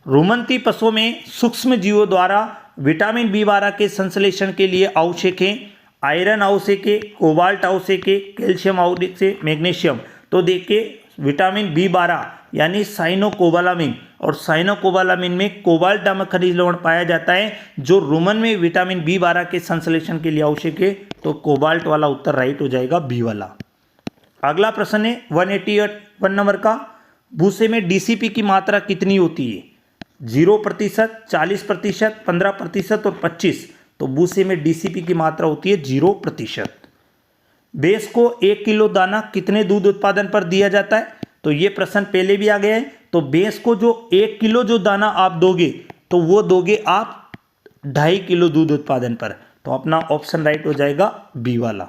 रुमंती पशुओं में सूक्ष्म जीवों द्वारा विटामिन B12 के संश्लेषण के लिए आवश्यक है आयरन आवश्यक है, कोबाल्ट आवश्यक है, कैल्शियम आवश्यक है, मैग्नीशियम। तो देखिए विटामिन B12 यानी साइनोकोबालामिन, और साइनोकोबालामिन में कोबाल्ट नामक खनिज लवण पाया जाता है जो रुमन में विटामिन B12 के संश्लेषण के लिए आवश्यक है। तो कोबाल्ट वाला उत्तर राइट हो जाएगा, बी वाला। अगला प्रश्न है 181 नंबर का, भूसे में DCP की मात्रा कितनी होती है? 0%, 40%, 15% और 25। तो भूसे में DCP की मात्रा होती है 0%। भैंस को 1 किलो दाना कितने दूध उत्पादन पर दिया जाता है? तो ये प्रश्न पहले भी आ गया है, तो भैंस को जो 1 किलो जो दाना आप दोगे तो वो दोगे आप 2.5 किलो दूध उत्पादन पर। तो अपना ऑप्शन राइट हो जाएगा बी वाला।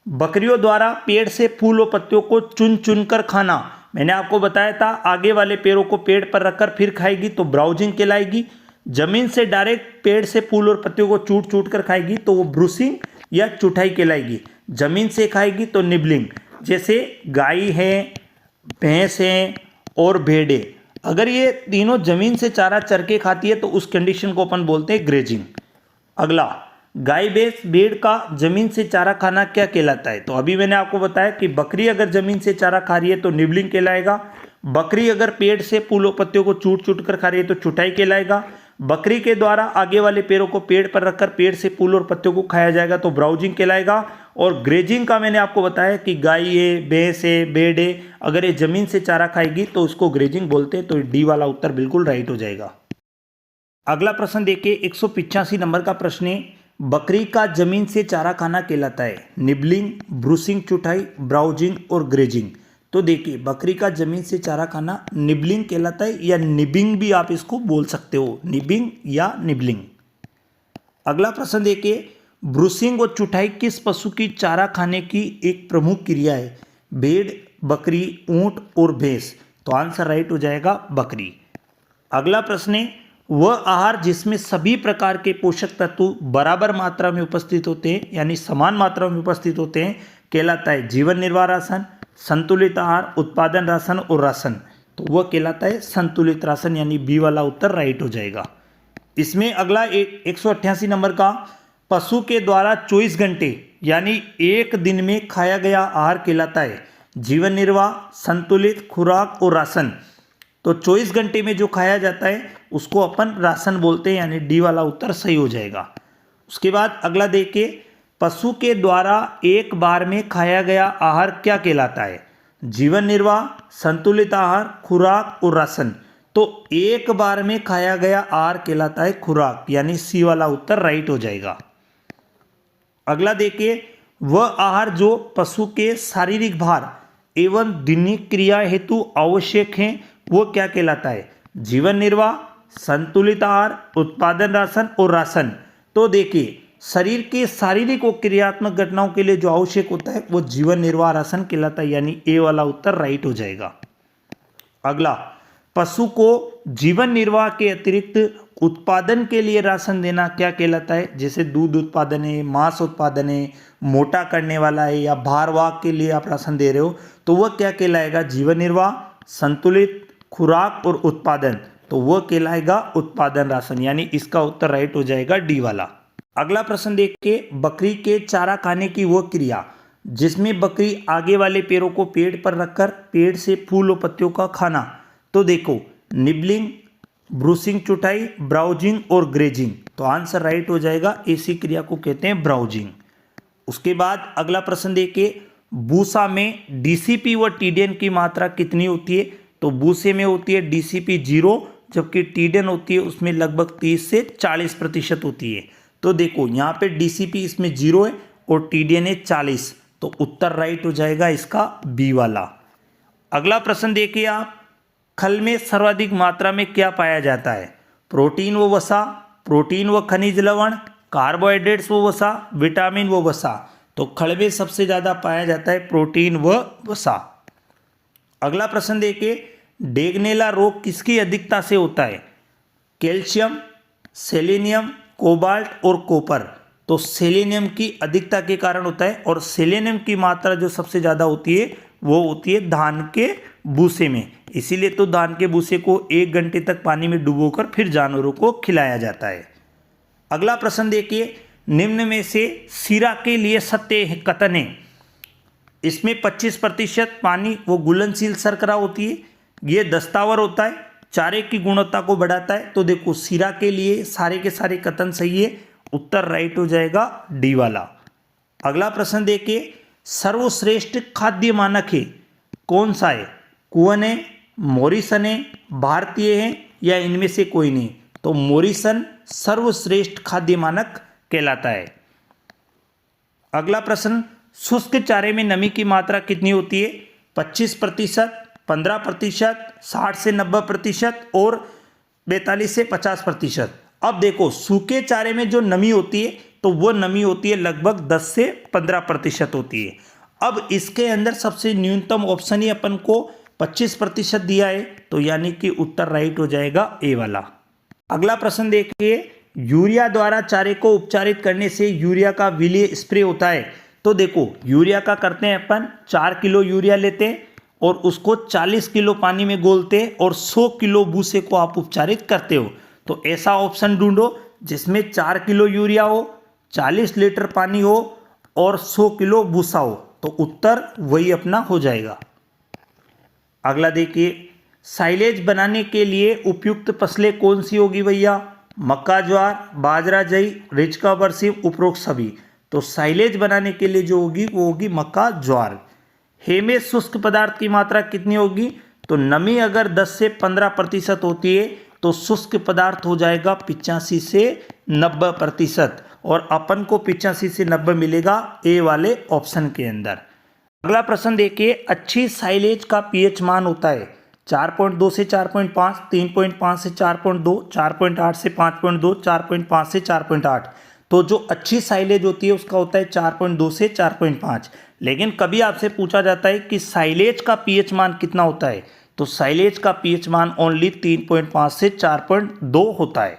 बकरियों द्वारा पेड़ से फूल और पत्तियों को चुन चुन कर खाना, मैंने आपको बताया था आगे वाले पैरों को पेड़ पर रखकर फिर खाएगी तो ब्राउजिंग कहलाएगी। जमीन से डायरेक्ट पेड़ से फूल और पत्तियों को चूट चूट कर खाएगी तो वो ब्रूसिंग या चुटाई कहलाएगी। जमीन से खाएगी तो निबलिंग। जैसे गाय है, भैंस है और भेड़ है, अगर ये तीनों जमीन से चारा चर के खाती है तो उस कंडीशन को अपन बोलते हैं ग्रेजिंग। अगला, गाय भैंस भेड़ का जमीन से चारा खाना क्या कहलाता है? तो अभी मैंने आपको बताया कि बकरी अगर जमीन से चारा खा रही है तो निबलिंग कहलाएगा। बकरी अगर पेड़ से फूलों पत्तियों को चूट चूट कर खा रही है तो चुटाई कहलाएगा। बकरी के द्वारा आगे वाले पैरों को पेड़ पर रखकर पेड़ से फूल और पत्तियों को खाया जाएगा तो ब्राउजिंग कहलाएगा। और ग्रेजिंग का मैंने आपको बताया कि गाय है, भैंस है, भेड़ है, अगर ये जमीन से चारा खाएगी तो उसको ग्रेजिंग बोलते हैं। तो डी वाला उत्तर बिल्कुल राइट हो जाएगा। अगला प्रश्न देखिए, 185 नंबर का प्रश्न है, बकरी का जमीन से चारा खाना कहलाता है निबलिंग, ब्रूसिंग चुटाई, ब्राउजिंग और ग्रेजिंग। तो देखिए, बकरी का जमीन से चारा खाना निबलिंग कहलाता है या निबिंग भी आप इसको बोल सकते हो, निबिंग या निबलिंग। अगला प्रश्न देखिए, ब्रूसिंग और चुटाई किस पशु की चारा खाने की एक प्रमुख क्रिया है? भेड़, बकरी, ऊंट और भैंस। तो आंसर राइट हो जाएगा बकरी। अगला प्रश्न है, वह आहार जिसमें सभी प्रकार के पोषक तत्व बराबर मात्रा में उपस्थित होते हैं यानी समान मात्रा में उपस्थित होते हैं कहलाता है जीवन निर्वाह राशन, संतुलित आहार, उत्पादन राशन और राशन। तो वह कहलाता है संतुलित राशन यानी बी वाला उत्तर राइट हो जाएगा। इसमें अगला 188 नंबर का, पशु के द्वारा 24 घंटे यानी एक दिन में खाया गया आहार कहलाता है जीवन निर्वाह, संतुलित, खुराक और राशन। तो 24 घंटे में जो खाया जाता है उसको अपन राशन बोलते हैं यानी डी वाला उत्तर सही हो जाएगा। उसके बाद अगला देखिए, पशु के द्वारा एक बार में खाया गया आहार क्या कहलाता है? जीवन निर्वाह, संतुलित आहार, खुराक और राशन। तो एक बार में खाया गया आहार कहलाता है खुराक यानी सी वाला उत्तर राइट हो जाएगा। अगला देखिए, वह आहार जो पशु के शारीरिक भार एवं दैनिक क्रिया हेतु आवश्यक है वो क्या कहलाता है? जीवन निर्वाह, संतुलित आहार, उत्पादन राशन और राशन। तो देखिए, शरीर के शारीरिक और क्रियात्मक घटनाओं के लिए जो आवश्यक होता है वो जीवन निर्वाह राशन कहलाता है यानी ए वाला उत्तर राइट हो जाएगा। अगला, पशु को जीवन निर्वाह के अतिरिक्त उत्पादन के लिए राशन देना क्या कहलाता है? जैसे दूध उत्पादन है, मांस उत्पादन है, मोटा करने वाला है या भारवाहक के लिए आप राशन दे रहे हो तो वह क्या कहलाएगा? जीवन निर्वाह, संतुलित, खुराक और उत्पादन। तो वह कहलाएगा उत्पादन राशन यानी इसका उत्तर राइट हो जाएगा डी वाला। अगला प्रश्न देख के, बकरी के चारा खाने की वो क्रिया जिसमें बकरी आगे वाले पैरों को पेड़ पर रखकर पेड़ से फूल और पत्तियों का खाना। तो देखो, निबलिंग, ब्रूसिंग चुटाई, ब्राउजिंग और ग्रेजिंग। तो आंसर राइट हो जाएगा, इसी क्रिया को कहते हैं ब्राउजिंग। उसके बाद अगला प्रश्न देखिए, बूसा में डीसीपी व टीडीएन की मात्रा कितनी होती है? तो बूसे में होती है डीसीपी 0 जबकि टीडीएन होती है उसमें लगभग 30 से 40% होती है। तो देखो, यहाँ पे डीसीपी इसमें 0 है और टीडीएन है 40। तो उत्तर राइट हो जाएगा इसका बी वाला। अगला प्रश्न देखिए आप, खल में सर्वाधिक मात्रा में क्या पाया जाता है? प्रोटीन व वसा, प्रोटीन व खनिज लवण, कार्बोहाइड्रेट्स व वसा, विटामिन व वसा। तो खल में सबसे ज़्यादा पाया जाता है प्रोटीन व वसा। अगला प्रश्न देखिए, डेगनेला रोग किसकी अधिकता से होता है? कैल्शियम, सेलेनियम, कोबाल्ट और कॉपर। तो सेलेनियम की अधिकता के कारण होता है और सेलेनियम की मात्रा जो सबसे ज़्यादा होती है वो होती है धान के भूसे में। इसीलिए तो धान के भूसे को 1 घंटे तक पानी में डुबोकर फिर जानवरों को खिलाया जाता है। अगला प्रश्न देखिए, निम्न में से सीरा के लिए सत्य कथन है। इसमें 25% पानी वो घुलनशील शर्करा होती है, ये दस्तावर होता है, चारे की गुणवत्ता को बढ़ाता है। तो देखो, सीरा के लिए सारे के सारे कथन सही है, उत्तर राइट हो जाएगा डी वाला। अगला प्रश्न देखिए, सर्वश्रेष्ठ खाद्य मानक है कौन सा है? कुवन है, मॉरिसन है, भारतीय है या इनमें से कोई नहीं? तो मॉरिसन सर्वश्रेष्ठ खाद्य मानक कहलाता है। अगला प्रश्न, शुष्क चारे में नमी की मात्रा कितनी होती है? 25%, 15%, 60 से 90% और 42 से 50%। अब देखो सूखे चारे में जो नमी होती है तो वो नमी होती है लगभग 10 से 15% होती है। अब इसके अंदर सबसे न्यूनतम ऑप्शन ही अपन को 25% दिया है, तो यानी कि उत्तर राइट हो जाएगा ए वाला। अगला प्रश्न देखिए, यूरिया द्वारा चारे को उपचारित करने से यूरिया का विलीय स्प्रे होता है। तो देखो यूरिया का करते हैं अपन 4 किलो यूरिया लेते हैं और उसको 40 किलो पानी में घोलते हैं और 100 किलो भूसे को आप उपचारित करते हो। तो ऐसा ऑप्शन ढूंढो जिसमें 4 किलो यूरिया हो, 40 लीटर पानी हो और 100 किलो भूसा हो, तो उत्तर वही अपना हो जाएगा। अगला देखिए, साइलेज बनाने के लिए उपयुक्त फसलें कौन सी होगी भैया? मक्का, ज्वार, बाजरा, जई, रिचका, बरसीम, उपरोक्त सभी। तो साइलेज बनाने के लिए जो होगी वो होगी मक्का, ज्वार। हे में शुष्क पदार्थ की मात्रा कितनी होगी? तो नमी अगर 10 से 15% होती है तो शुष्क पदार्थ हो जाएगा 85 से 90%, और अपन को 85 से 90 मिलेगा ए वाले ऑप्शन के अंदर। अगला प्रश्न देखिए, अच्छी साइलेज का पीएच मान होता है 4.2 से 4.5, 3.5 से 4.2, 4.8 से 5.2, 4.5 से 4.8। तो जो अच्छी साइलेज होती है उसका होता है 4.2 से 4.5। लेकिन कभी आपसे पूछा जाता है कि साइलेज का पीएच मान कितना होता है, तो साइलेज का पीएच मान ओनली 3.5 से 4.2 होता है।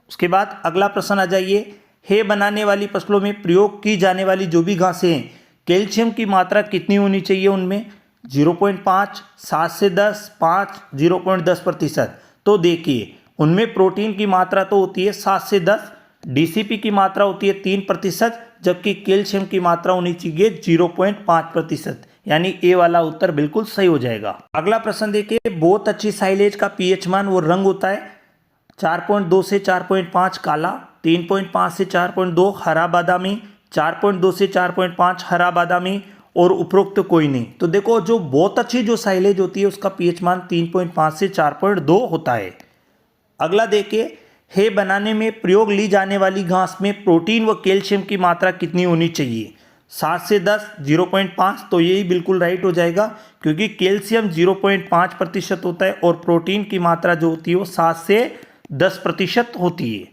उसके बाद अगला प्रश्न आ जाइए, हे बनाने वाली फसलों में प्रयोग की जाने वाली जो भी घासें हैं, कैल्शियम की मात्रा कितनी होनी चाहिए उनमें? 0.5, 7 से 10, 5, 0.10%। तो देखिए उनमें प्रोटीन की मात्रा तो होती है 7 से 10, डीसीपी की मात्रा होती है 3%, जबकि कैल्शियम की मात्रा होनी चाहिए 0.5%, यानी ए वाला उत्तर बिल्कुल सही हो जाएगा। अगला प्रश्न देखिए, बहुत अच्छी साइलेज का पीएच मान वो रंग होता है 4.2 से 4.5 काला, 3.5 से 4.2 हरा बादामी, 4.2 से 4.5 हरा बादामी और उपरोक्त कोई नहीं। तो देखो जो बहुत अच्छी जो साइलेज होती है उसका पीएच मान 3.5 से 4.2 होता है। अगला देखिए, हे बनाने में प्रयोग ली जाने वाली घास में प्रोटीन व कैल्शियम की मात्रा कितनी होनी चाहिए? 7 से 10, 0.5। तो यही बिल्कुल राइट हो जाएगा क्योंकि कैल्शियम 0.5% होता है और प्रोटीन की मात्रा जो होती है वो 7 से 10% होती है।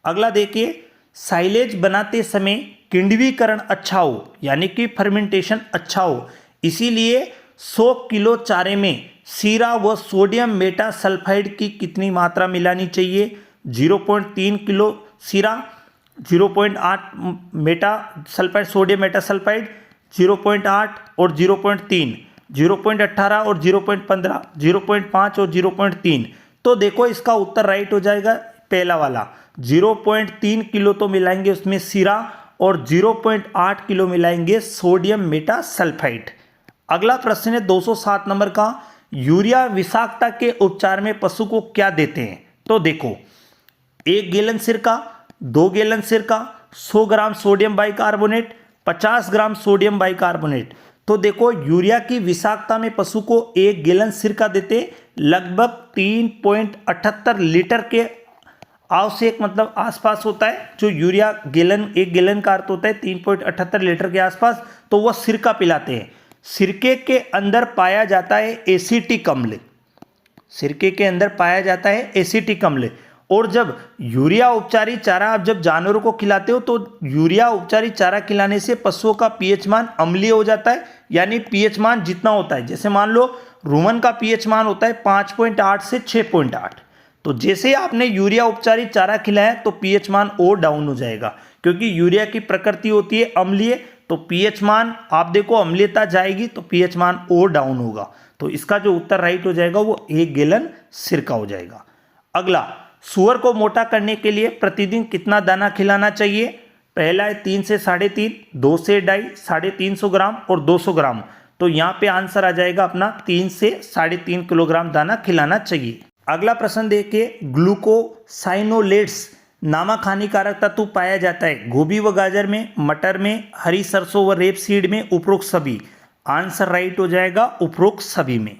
अगला देखिए, साइलेज बनाते समय किण्विकरण अच्छा हो यानी कि फर्मेंटेशन अच्छा हो, इसीलिए 100 किलो चारे में सीरा व सोडियम मेटासल्फाइड की कितनी मात्रा मिलानी चाहिए? 0.3 किलो सीरा, 0.8 मेटासल्फाइड सोडियम मेटासल्फाइड, 0.8 और 0.3, 0.18 और 0.15, 0.5 और 0.3। तो देखो इसका उत्तर राइट हो जाएगा पहला वाला। 0.3 किलो तो मिलाएंगे उसमें सीरा और 0.8 किलो मिलाएंगे सोडियम मेटासल्फाइड। अगला प्रश्न है 207 नंबर का, यूरिया विषाक्तता के उपचार में पशु को क्या देते हैं? तो देखो 1 गैलन सिरका, 2 गैलन सिरका, 100 gram sodium bicarbonate, 50 gram sodium bicarbonate. तो देखो यूरिया की विषाक्तता में पशु को 1 गैलन सिरका देते लगभग 3.78 लीटर के आवश्यक मतलब आसपास होता है। जो यूरिया गैलन 1 गैलन का अर्थ होता है 3.78 लीटर के आसपास, तो वह सिरका पिलाते हैं। सिरके के अंदर पाया जाता है एसिटिक अम्ल, सिरके के अंदर पाया जाता है एसिटिक अम्ल। और जब यूरिया उपचारी चारा आप जब जानवरों को खिलाते हो तो यूरिया उपचारी चारा खिलाने से पशुओं का पीएच मान अम्लीय हो जाता है, यानी पीएच मान जितना होता है, जैसे मान लो रोमन का पीएच मान होता है 5.8 से 6.8, तो जैसे आपने यूरिया उपचारी चारा खिलाया तो पीएच मान और डाउन हो जाएगा, क्योंकि यूरिया की प्रकृति होती है अम्लीय, तो पीएच मान आप देखो अम्लीयता जाएगी तो पीएच मान और डाउन होगा। तो इसका जो उत्तर राइट हो जाएगा वो 1 गैलन सिरका हो जाएगा। अगला, सूअर को मोटा करने के लिए प्रतिदिन कितना दाना खिलाना चाहिए? पहला है 3 से 3.5, 2 से 2.5, 350 ग्राम और 200 ग्राम। तो यहाँ पे आंसर आ जाएगा अपना 3 से 3.5 किलोग्राम दाना खिलाना चाहिए। अगला प्रश्न देखिए, ग्लूकोसाइनोलेट्स नामक हानिकारक तत्व पाया जाता है गोभी व गाजर में, मटर में, हरी सरसों व रेपसीड में, उपरोक्त सभी। आंसर राइट हो जाएगा उपरोक्त सभी में।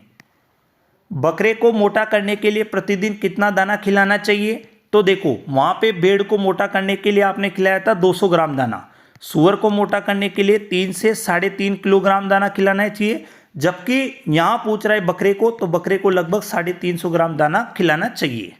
बकरे को मोटा करने के लिए प्रतिदिन कितना दाना खिलाना चाहिए? तो देखो वहाँ पे भेड़ को मोटा करने के लिए आपने खिलाया था 200 ग्राम दाना, सुअर को मोटा करने के लिए 3 से 3.5 किलोग्राम दाना खिलाना चाहिए, जबकि यहाँ पूछ रहा है बकरे को, तो बकरे को लगभग 350 ग्राम दाना खिलाना चाहिए।